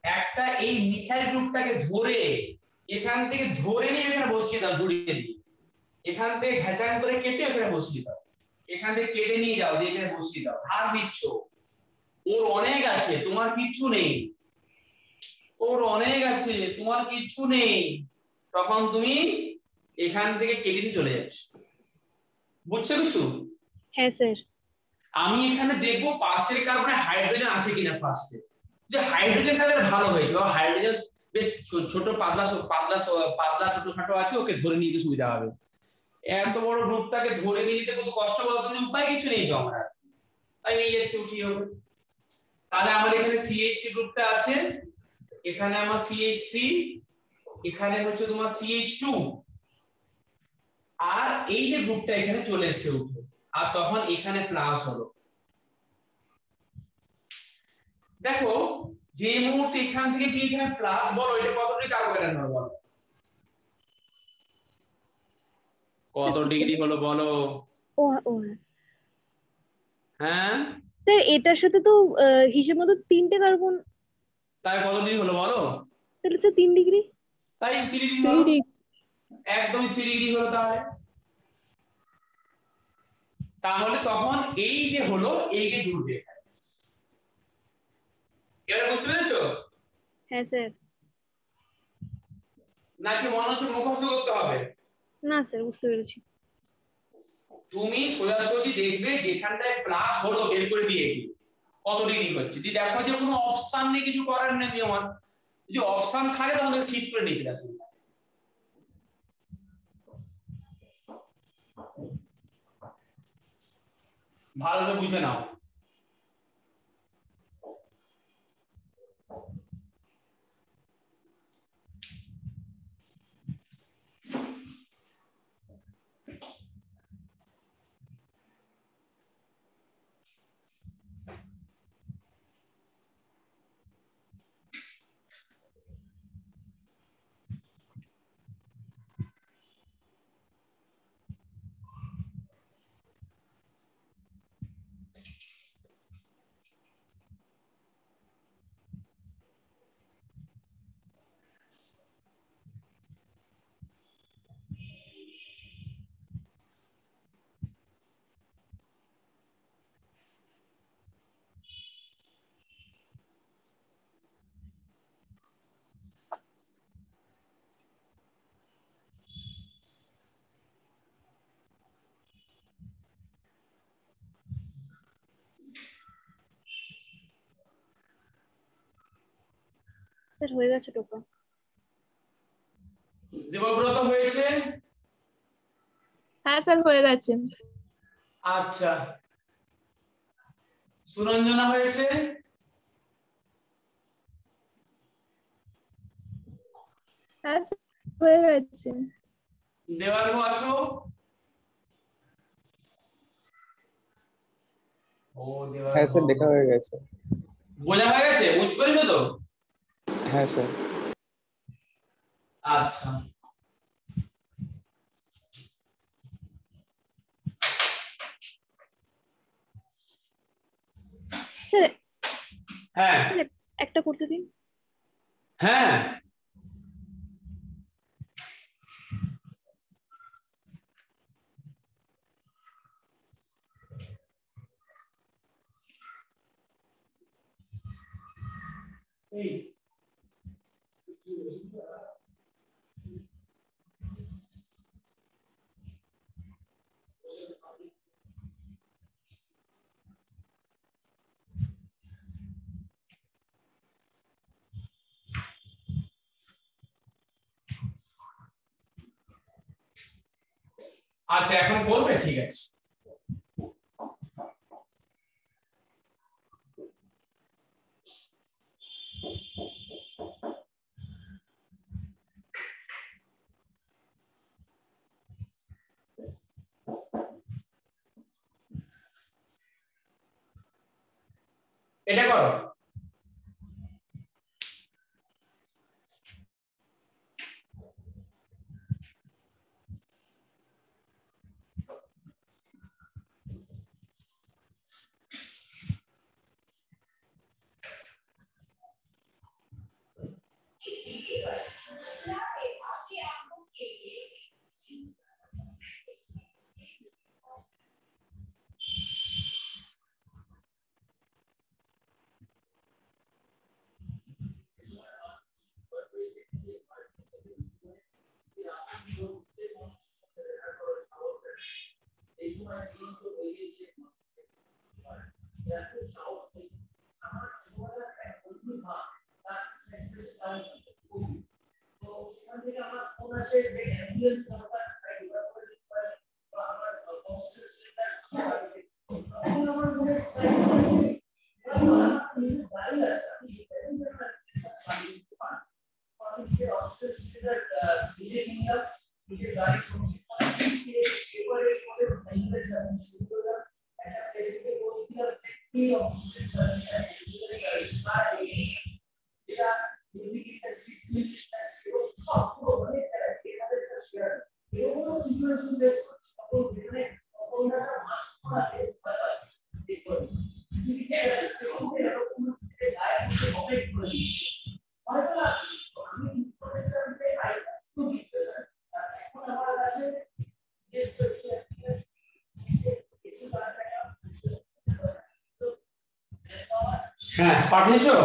একটা এই মিথাইল গ্রুপটাকে ধরে এখান থেকে ধরে নিয়ে এখানে বসিয়ে দাও, জড়িয়ে দিই। এখান থেকে ঘেচান করে কেটে এখানে বসিয়ে দাও, এখান থেকে কেটে নিয়ে যাও, দিয়ে এখানে বসিয়ে দাও। ধার দিচ্ছ, ওর অনেক আছে, তোমার কিচ্ছু নেই, ওর অনেক আছে, তোমার কিচ্ছু নেই, তখন তুমি এখান থেকে কেটে নিয়ে চলে যাচ্ছ। বুঝছো কিছু? হ্যাঁ স্যার। আমি এখানে দেখবো পাশের কার্বনে হাইড্রোজেন আছে কিনা ফার্স্টে। যে হাইড্রোজেন তাহলে ভালো হয়েছে, বা হাইড্রোজেন বেশ ছোট পাতলা পাতলা পাতলা ছোটখাটো আছে, ওকে ধরে নিতে সুবিধা হবে। এত বড় গ্রুপটাকে ধরে নিয়ে যেতে কত কষ্ট, বলো তুমি? উপায় কিছু নেই তো আমরা, তাই নিয়ে যাচ্ছি, উঠিয়ে হবে। তাহলে আমাদের এখানে CH3 গ্রুপটা আছে, এখানে আমার CH3, এখানে হচ্ছে তোমার CH2, আর এই যে গ্রুপটা এখানে চলে এসেছে উঠে, আর তখন এখানে প্লাস হলো। দেখো যে মুহূর্তে এখান থেকে কি এখানে প্লাস, বলো এটা কত ডিগ্রি কার্বোহাইড্রেট হলো, বলো কত ডিগ্রি হলো বলো? ও ও হ্যাঁ স্যার, এটার সাথে তো হিসেব মতো 3টে কার্বন, তাই কত ডিগ্রি হলো বলো? তাহলে স্যার 3 ডিগ্রি। তাই 3 ডিগ্রি হলো, একদমই 3 ডিগ্রি হলো। তাহলে তখন এই যে হলো, এই যে ডুববে, এবার বুঝতে পেরেছো? হ্যাঁ স্যার। নাকি মনে হচ্ছে মুখস্থ করতে হবে? না স্যার, বুঝতে পেরেছি। তুমি সোজাসুজি দেখবে যেখানটায় প্লাস হলো বের করে দিয়ে কত ডিগ্রি হচ্ছে, যদি দেখো যে কোনো অপশন নেই, কিছু করার নেই আমার, যদি অপশন থাকে তাহলে শিফট করে নিতে আসবে। ভালো করে বুঝে নাও। স্যার হয়ে গেছে টোকা। দেবব্রত হয়েছে? হ্যাঁ স্যার হয়ে গেছে। আচ্ছা, সুরঞ্জনা হয়েছে? হ্যাঁ স্যার হয়ে গেছে। দেবার্ঘ আছো? ও দেবার্ঘ, হ্যাঁ স্যার, লেখা হয়ে গেছে। বোঝা হয়ে গেছে? বুঝতে পেরেছো তো? হ্যাঁ স্যার। আচ্ছা, স্যার হ্যাঁ একটা করতে দিন। হ্যাঁ এই আচ্ছা, এখন করবে? ঠিক আছে। এটা করো। হ্যাঁ পাঠিয়েছো?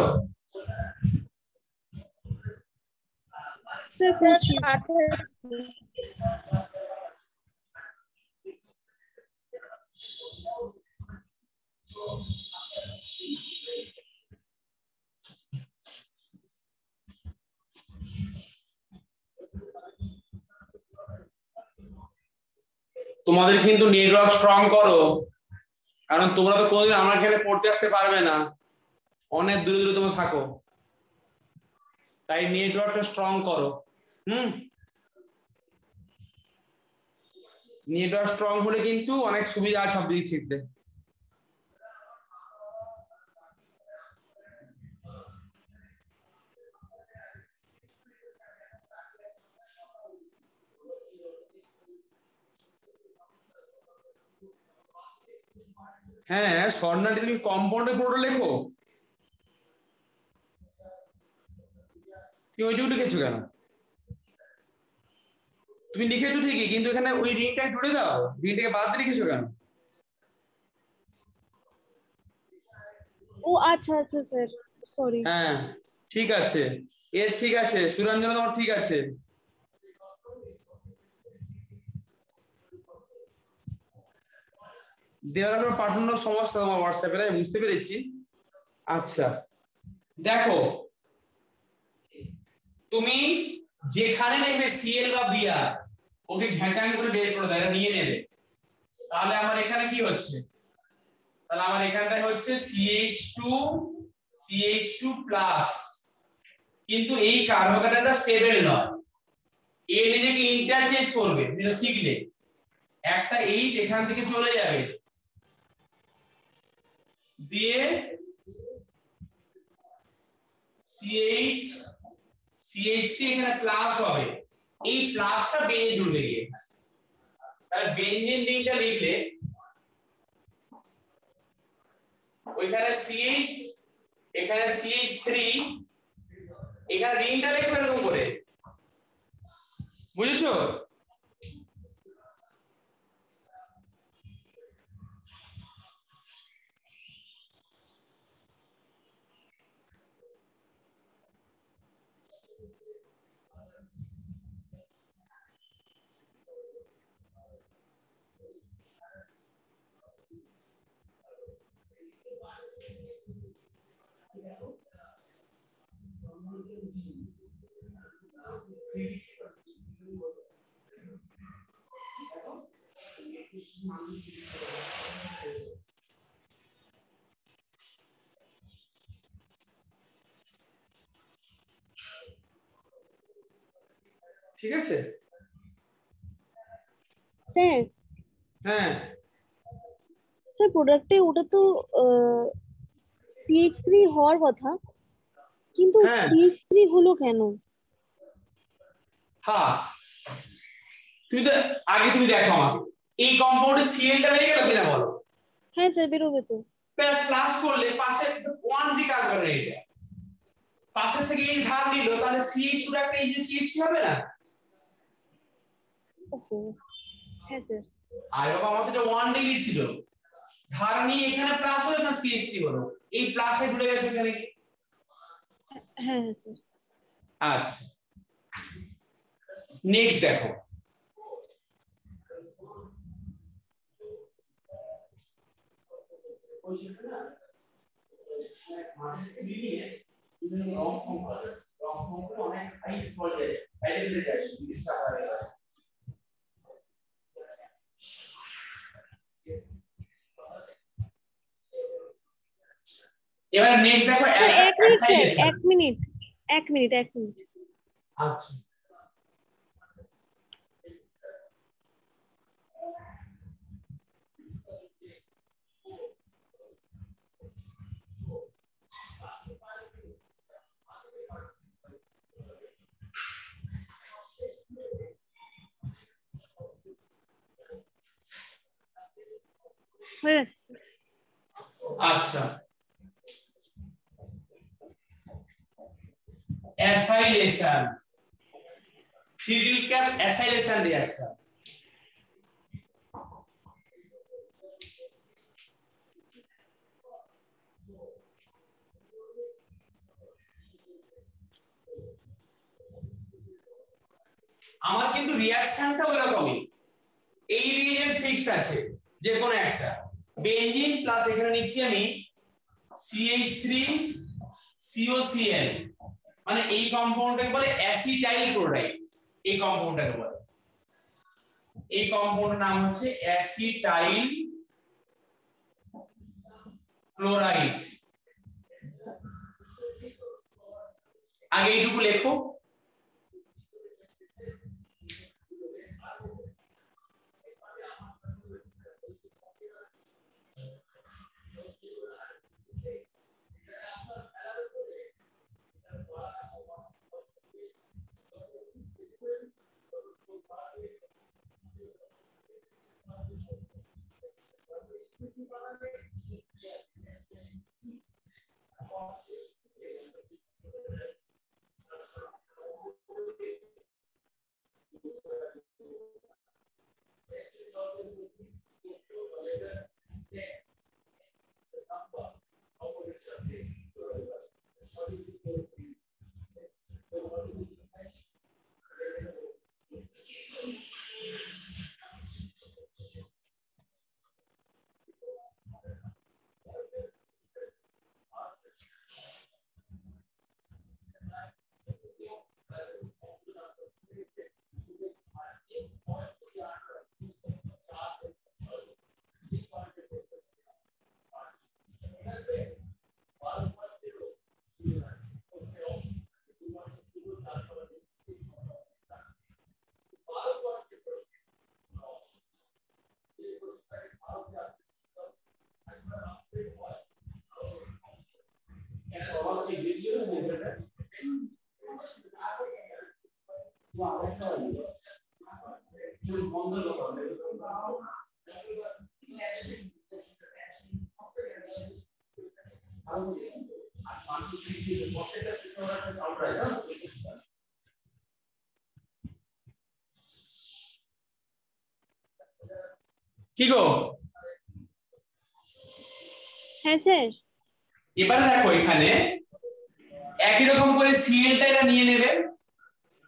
স্যার করছি। তোমাদের কিন্তু নেটওয়ার্ক স্ট্রং করো, কারণ তোমরা তো কোনোদিন আমার এখানে পড়তে আসতে পারবে না, অনেক দূরে দূরে তোমরা থাকো, তাই নেটওয়ার্কটা স্ট্রং করো। নেটওয়ার্ক স্ট্রং হলে কিন্তু অনেক সুবিধা আছে সব দিক থেকে। হ্যাঁ স্বর্ণালী, তুমি কম্পাউন্ডের পুরোটা লেখো, তুমি ওইটুকু লিখেছো কেন? তুমি লিখেছো ঠিকই, কিন্তু এখানে ওই রিংটা জুড়ে দাও, রিংটাকে বাদ দিয়ে লিখেছো কেন? ও আচ্ছা আচ্ছা স্যার, সরি। হ্যাঁ ঠিক আছে, এর ঠিক আছে, সুরঞ্জনা তোমার ঠিক আছে। দেওয়ার পর পাঠানোর সমস্যা তোমার হোয়াটসঅ্যাপে, আমি বুঝতে পেরেছি। আচ্ছা দেখো, তুমি যেখানে নেবে সিএল বা বিআর, ওকে ঘ্যাচাং করে বের করে দাও, এটা নিয়ে নেবে। তাহলে আমার এখানে কি হচ্ছে, তাহলে আমার এখানটায় হচ্ছে CH2 প্লাস, কিন্তু এই কার্বোহাইড্রেটটা স্টেবল নয়, এ নিজেকে ইন্টারচেঞ্জ করবে, যেটা শিখলে একটা এইচ এখান থেকে চলে যাবে, দিয়ে CH3 এখানে প্লাস হবে, এই প্লাসটা বেঞ্জে জুড়বে গিয়ে, তাহলে বেঞ্জিন রিংটা লিখলে ওইখানে CH, এখানে CH3, এখানে রিংটা লিখবে এরকম করে, বুঝেছো? ঠিক আছে স্যার। হ্যাঁ স্যার প্রোডাক্টে ওটা তো CH3 হওয়ার কথা, কিন্তু হ্যাঁ CH3 হলো কেন? হ্যাঁ তুমি তো আগে তুমি দেখো আমাকে, এই কম্পাউন্ডে সিএলটা বেরিয়ে গেল কিনা বলো? হ্যাঁ স্যার বেরোবে তো। প্লাস প্লাস করলে পাশে ওয়ান দিকে আসবে, এটা পাশের থেকে এই ধার নিল, তাহলে CH2 একটা এই যে CH3 হবে না? ওহো হ্যাঁ স্যার। আর বাবা আমাদের যে 1 ডিগ্রি ছিল, ধার নিয়ে এখানে প্লাস হলো না, CH3 হলো, এই প্লাসে ঢুকে গেছে এখানে। হ্যাঁ হ্যাঁ স্যার। আচ্ছা নেক্সট দেখো, এবার নেক্সট দেখো স্যার এক মিনিট স্যার, অ্যাসাইলেশন। এক মিনিট। আচ্ছা হয়ে গেছে। আচ্ছা অ্যাসাইলেশন, critical অ্যাসাইলেশন রিঅ্যাকশন। আমার কিন্তু রিঅ্যাকশনটা ওরকমই, এই রিএজেন্ট ফিক্সড আছে যে কোনো একটা, বেনজিন প্লাস এখানে নিচ্ছি আমি CH3 COCl, মানে এই কম্পাউন্ডটাকে বলে অ্যাসিটাইল ক্লোরাইড। এই কম্পাউন্ডটাকে বলে, এই কম্পাউন্ডের নাম হচ্ছে অ্যাসিটাইল ক্লোরাইড। আগে এইটুকু লেখো। কি গো? হ্যাঁ স্যার। এবারে দেখো এখানে একই রকম করে Cl টা এরা নিয়ে নেবে,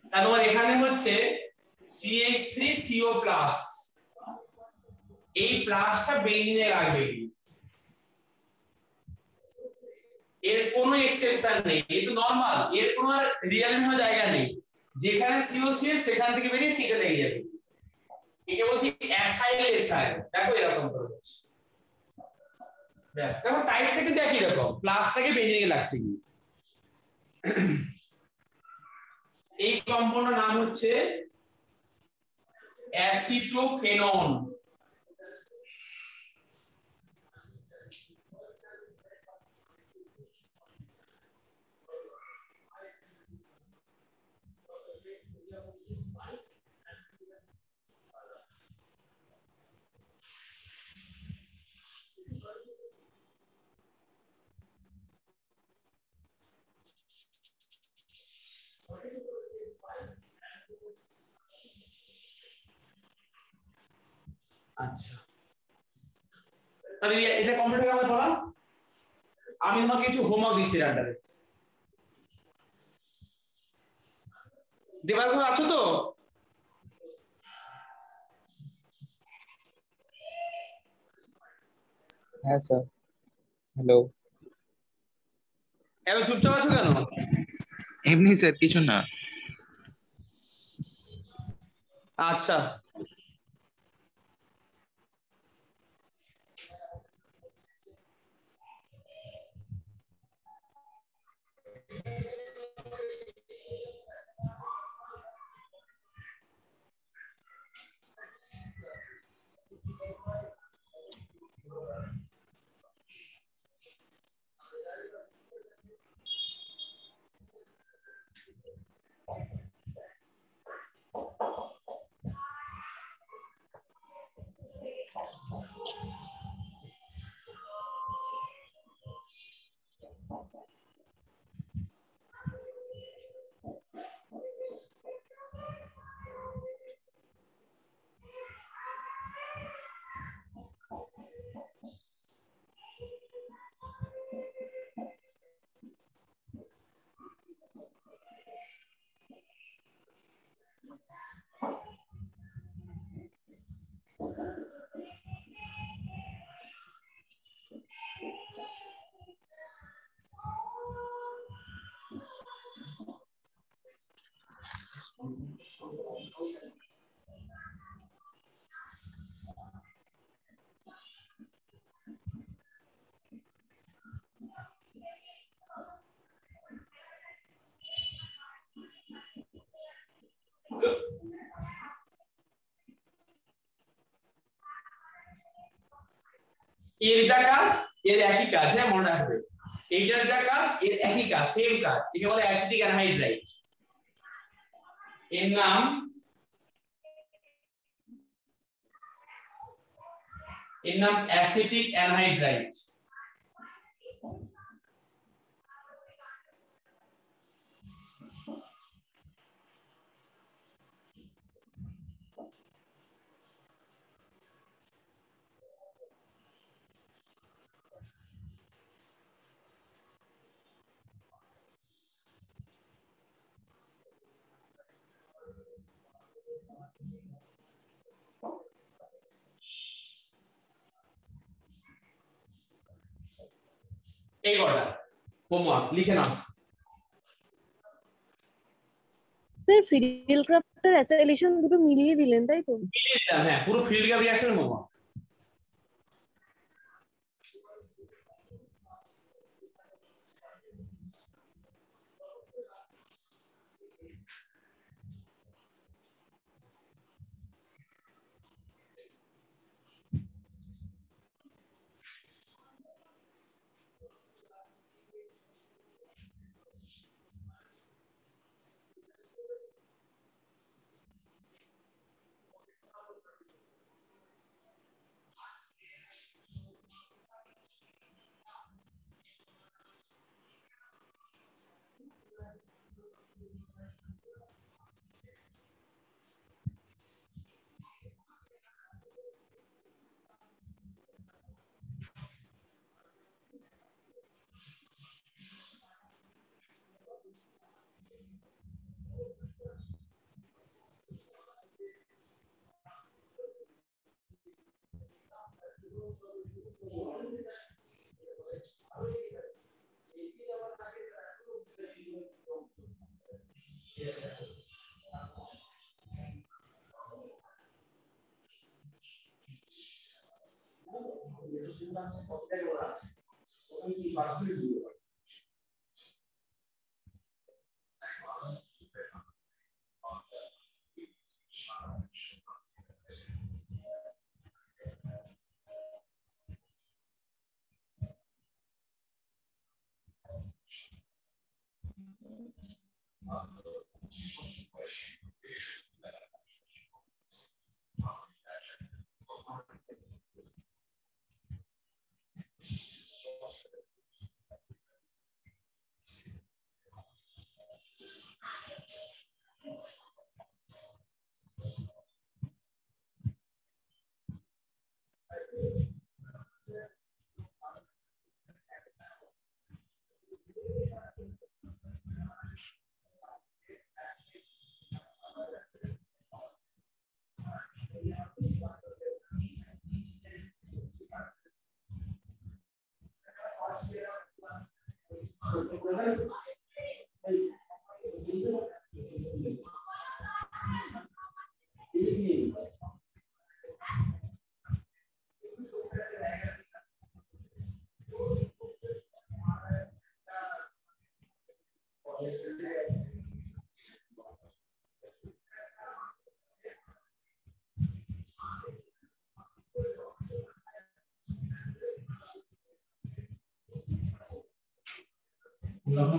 তাহলে তোমার এখানে হচ্ছে CH3CO+, এই প্লাসটা বেঞ্জিনে লাগবে, এর কোনো এক্সেপশন নেই, এই তো নরমাল, এর কোনো আর রিয়ালাইন হওয়ার জায়গা নেই, যেখানে COCl সেখান থেকে বেরিয়ে সিটা লেগে যাবে, একে বলছি অ্যাসাইলেশন। দেখো এরকম করে ব্যাস, দেখো টাইপটা কিন্তু একই রকম, প্লাসটাকে বেঞ্জিনে লাগছে কি। এই কম্পাউন্ডের নাম হচ্ছে অ্যাসিটোফেনন। আচ্ছা তাহলে এটা কমপ্লিট হয়ে গেল বলা। আমি তোমাকে কিছু হোমওয়ার্ক দিচ্ছি রান্ডারে, দেবার কথা আছো তো? হ্যাঁ স্যার। হ্যালো। এত চুপচাপ আছো কেন? এমনি স্যার, কিছু না। আচ্ছা এর যা কাজ এর একই কাজ, হ্যাঁ মনে রাখবে, এইটার যা কাজ এর একই কাজ, সেম কাজ, একে বলে অ্যাসিটিক অ্যানহাইড্রাইড। এর নাম অ্যাসিটিক অ্যানহাইড্রাইড। এই কটা হোমওয়ার্ক লিখে নাও। স্যার ফিডেল ক্রাফটের অ্যাসাইলেশন দুটো মিলিয়ে দিলেন তাই তো? মিলিয়ে দিলাম, হ্যাঁ পুরো ফিল্ড গ্রাফ রিঅ্যাকশন হোমওয়ার্ক।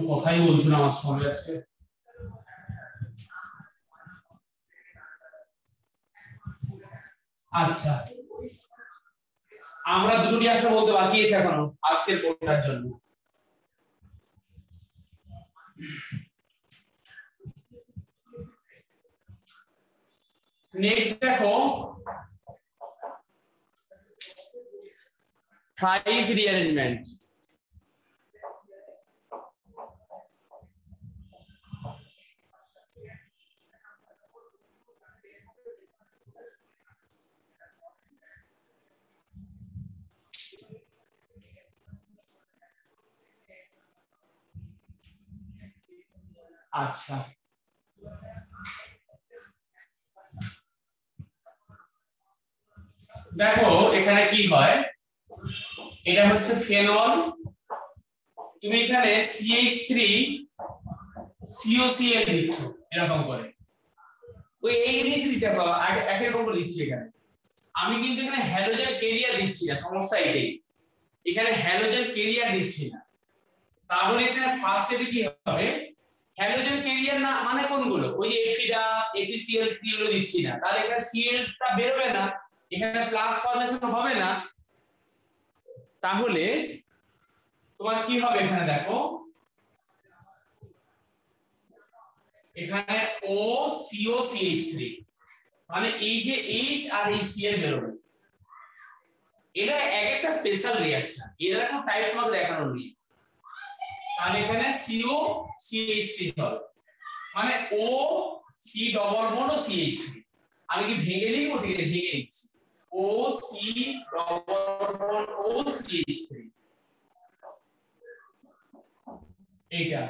কথাই বলছো না আমার সঙ্গে আজকে। আচ্ছা, আমরা দুটো ক্লাস বলতে বাকি আছে এখনো আজকের কোর্সটার জন্য। নেক্সট দেখো প্রাইস রিঅ্যারেঞ্জমেন্ট। আচ্ছা, দেখো এখানে কি হয়, এটা হচ্ছে ফেনল, তুমি এখানে CH3 COCl দিচ্ছ এরকম করে, ওই এই জিনিস দিতে পারো একই রকম দিচ্ছি এখানে। আমি কিন্তু এখানে হ্যালোজেন কেরিয়ার দিচ্ছি না, সমস্যা এটাই, এখানে হ্যালোজেন কেরিয়ার দিচ্ছি না। তাহলে এখানে ফার্স্ট স্টেপে কি হবে, হ্যালোজেন কেরিয়ার না মানে কোনগুলো, ওই যে APCl3 গুলো দিচ্ছি না, তাহলে এখানে Cl টা বের হবে না, এখানে প্লাস ফর্মেশন হবে না। তাহলে তোমার কি হবে, এখানে দেখো এখানে OCOCH3 মানে এই যে H আর এই Cl বের হবে, এটা একটা স্পেশাল রিঅ্যাকশন, এর কোনো টাইপ তোমাকে দেখানো নেই। আর এখানে COCH3 হবে মানে O C ডবল বন্ড ও CH3। আমি কি ভেঙে লিখবো, ঠিক আছে ভেঙে লিখছি, O C ডবল বন্ড ও CH3 এইটা।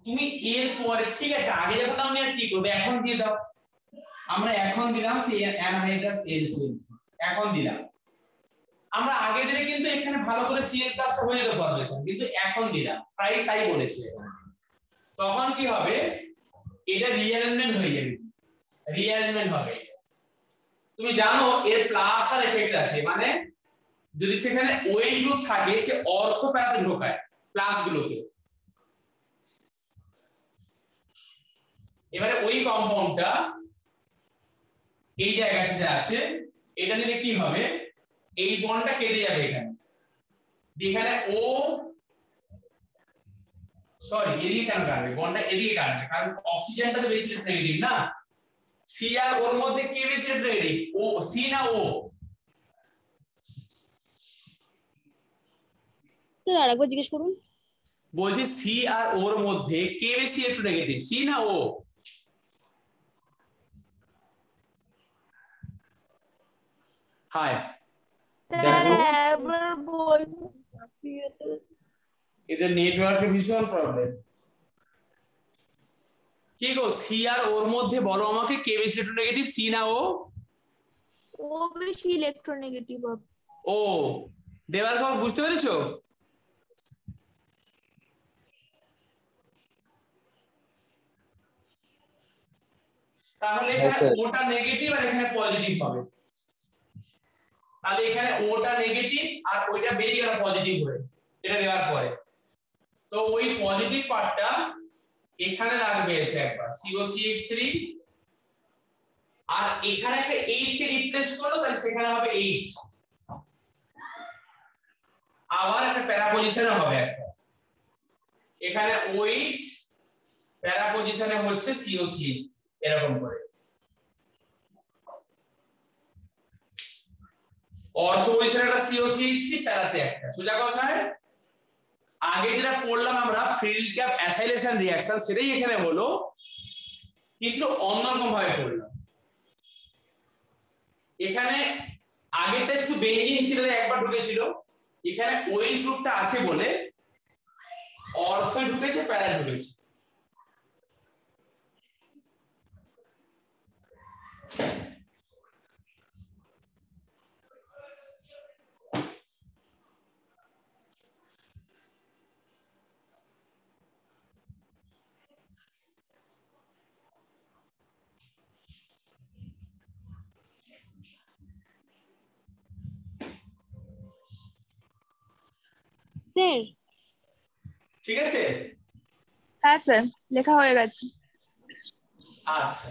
তুমি এর পরে ঠিক আছে, আগে যখন আমি আর কি করবে, এখন দিয়ে দাও, আমরা এখন দিলাম সেই অ্যানহাইড্রাস LCl, এখন দিলাম। আমরা আগে দিলে কিন্তু এখানে ভালো করে Cl প্লাসটা হয়ে যেত ফরমেশন, কিন্তু এখন দিলাম তাই বলেছে। তখন কি হবে, এটা রিঅ্যারেঞ্জমেন্ট হয়ে যাবে, রিঅ্যারেঞ্জমেন্ট হবে। তুমি জানো এর প্লাস আর এফেক্ট আছে, মানে যদি সেখানে OH গ্রুপ থাকে সে অর্থ প্যারাতে ঢোকায় প্লাস গুলোকে। এবারে ওই কম্পাউন্ডটা এই জায়গাটাতে আছে, এটা নিলে কি হবে, এই বন্ডটা কেটে যাবে এখানে ও সরি এদিকে কেন কাটবে, বন্ডটা এদিকে কাটবে, কারণ অক্সিজেনটা তো বেশি নেগেটিভ না, সি আর ওর মধ্যে কে বেশি নেগেটিভ, ও সি না ও? স্যার আরেকবার জিজ্ঞেস করুন। বলছি সি আর ওর মধ্যে কে বেশি একটু নেগেটিভ, সি না ও? হাই এটা নেটওয়ার্কে ভীষণ প্রবলেম। কি গো, সি আর ওর মধ্যে বলো আমাকে, কে বেশি ইলেকট্রোনেগেটিভ, সি না ও? ও বেশি ইলেকট্রোনেগেটিভ। ও দেবার খবর বুঝতে পেরেছো? তাহলে এখানে ওটা নেগেটিভ আর এখানে পজিটিভ হবে, তাহলে এখানে ওটা নেগেটিভ আর ওইটা বেরিয়ে গেল পজিটিভ হয়ে এটা দেওয়ার পরে। তো ওই পজিটিভ পার্টটা এখানে লাগবে এসে একবার COCH3, আর এখানে একটা H কে রিপ্লেস করলো, তাহলে সেখানে হবে H, আবার একটা প্যারা পজিশনে হবে একটা, এখানে OH প্যারা পজিশনে হচ্ছে COCH এরকম করে। অর্থ পজিশনে একটা COCH3 প্যারাতে একটা। সোজা কথায় আগে যেটা পড়লাম আমরা ফিল্ড ক্যাপ অ্যাসাইলেশন রিঅ্যাকশন সেটাই এখানে হলো, কিন্তু অন্যরকম ভাবে পড়লাম। এখানে আগেরটা শুধু বেঞ্জিন ছিল, একবার ঢুকেছিল, এখানে ওই গ্রুপটা আছে বলে অর্থ ঢুকেছে, প্যারা ঢুকেছে। স্যার ঠিক আছে? হ্যাঁ স্যার, লেখা হয়ে গেছে। আচ্ছা,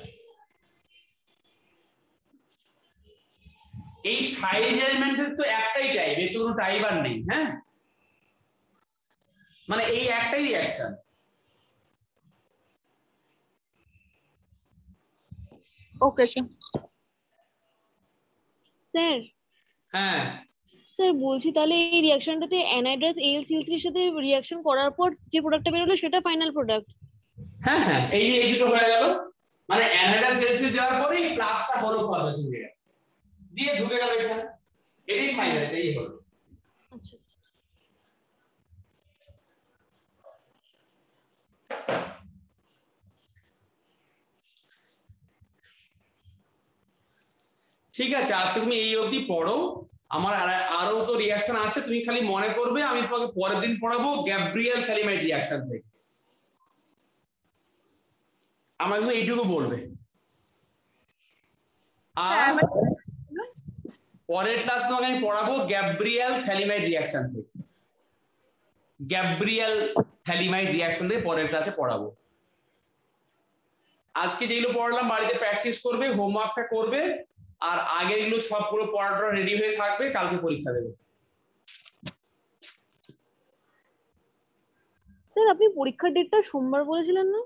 এই ফাইল এলিমেন্টের তো একটাই টাইপ, এর তো কোনো টাইপ আর নেই। হ্যাঁ, মানে এই একটাই রিঅ্যাকশন। Okay sir. স্যার হ্যাঁ স্যার বলছি তাহলে এই রিঅ্যাকশনটাতে অ্যানাইড্রাস AlCl3 এর সাথে রিঅ্যাকশন করার পর যে প্রোডাক্টটা বেরোলো সেটা ফাইনাল প্রোডাক্ট। হ্যাঁ হ্যাঁ, এই দুটো হয়ে গেল, মানে অ্যানাইড্রাস AlCl দেওয়ার পরে এই প্লাসটা হলো ফরমেশন দিয়ে ঢুকে গেল এখানে, এটাই ফাইনাল, এটাই হলো। আচ্ছা ঠিক আছে, আজকে তুমি এই অবধি পড়ো। আমার আরো তো রিঅ্যাকশন আছে, তুমি খালি মনে করবে, আমি তোমাকে পরের দিন পড়াবো গ্যাব্রিয়েল স্যালিমাইড রিঅ্যাকশন থেকে। আমার শুধু এইটুকু বলবে। আর পরের ক্লাস তোমাকে আমি পড়াবো গ্যাব্রিয়েল থ্যালিমাইড রিঅ্যাকশন থেকে। গ্যাব্রিয়েল থ্যালিমাইড রিঅ্যাকশন থেকে পরের ক্লাসে পড়াবো। আজকে যেগুলো পড়লাম বাড়িতে প্র্যাকটিস করবে, হোমওয়ার্কটা করবে, আর আগের এগুলো সবগুলো পড়াটা রেডি হয়ে থাকবে, কালকে পরীক্ষা দেবে। স্যার আপনি পরীক্ষার ডেটটা সোমবার বলেছিলেন না?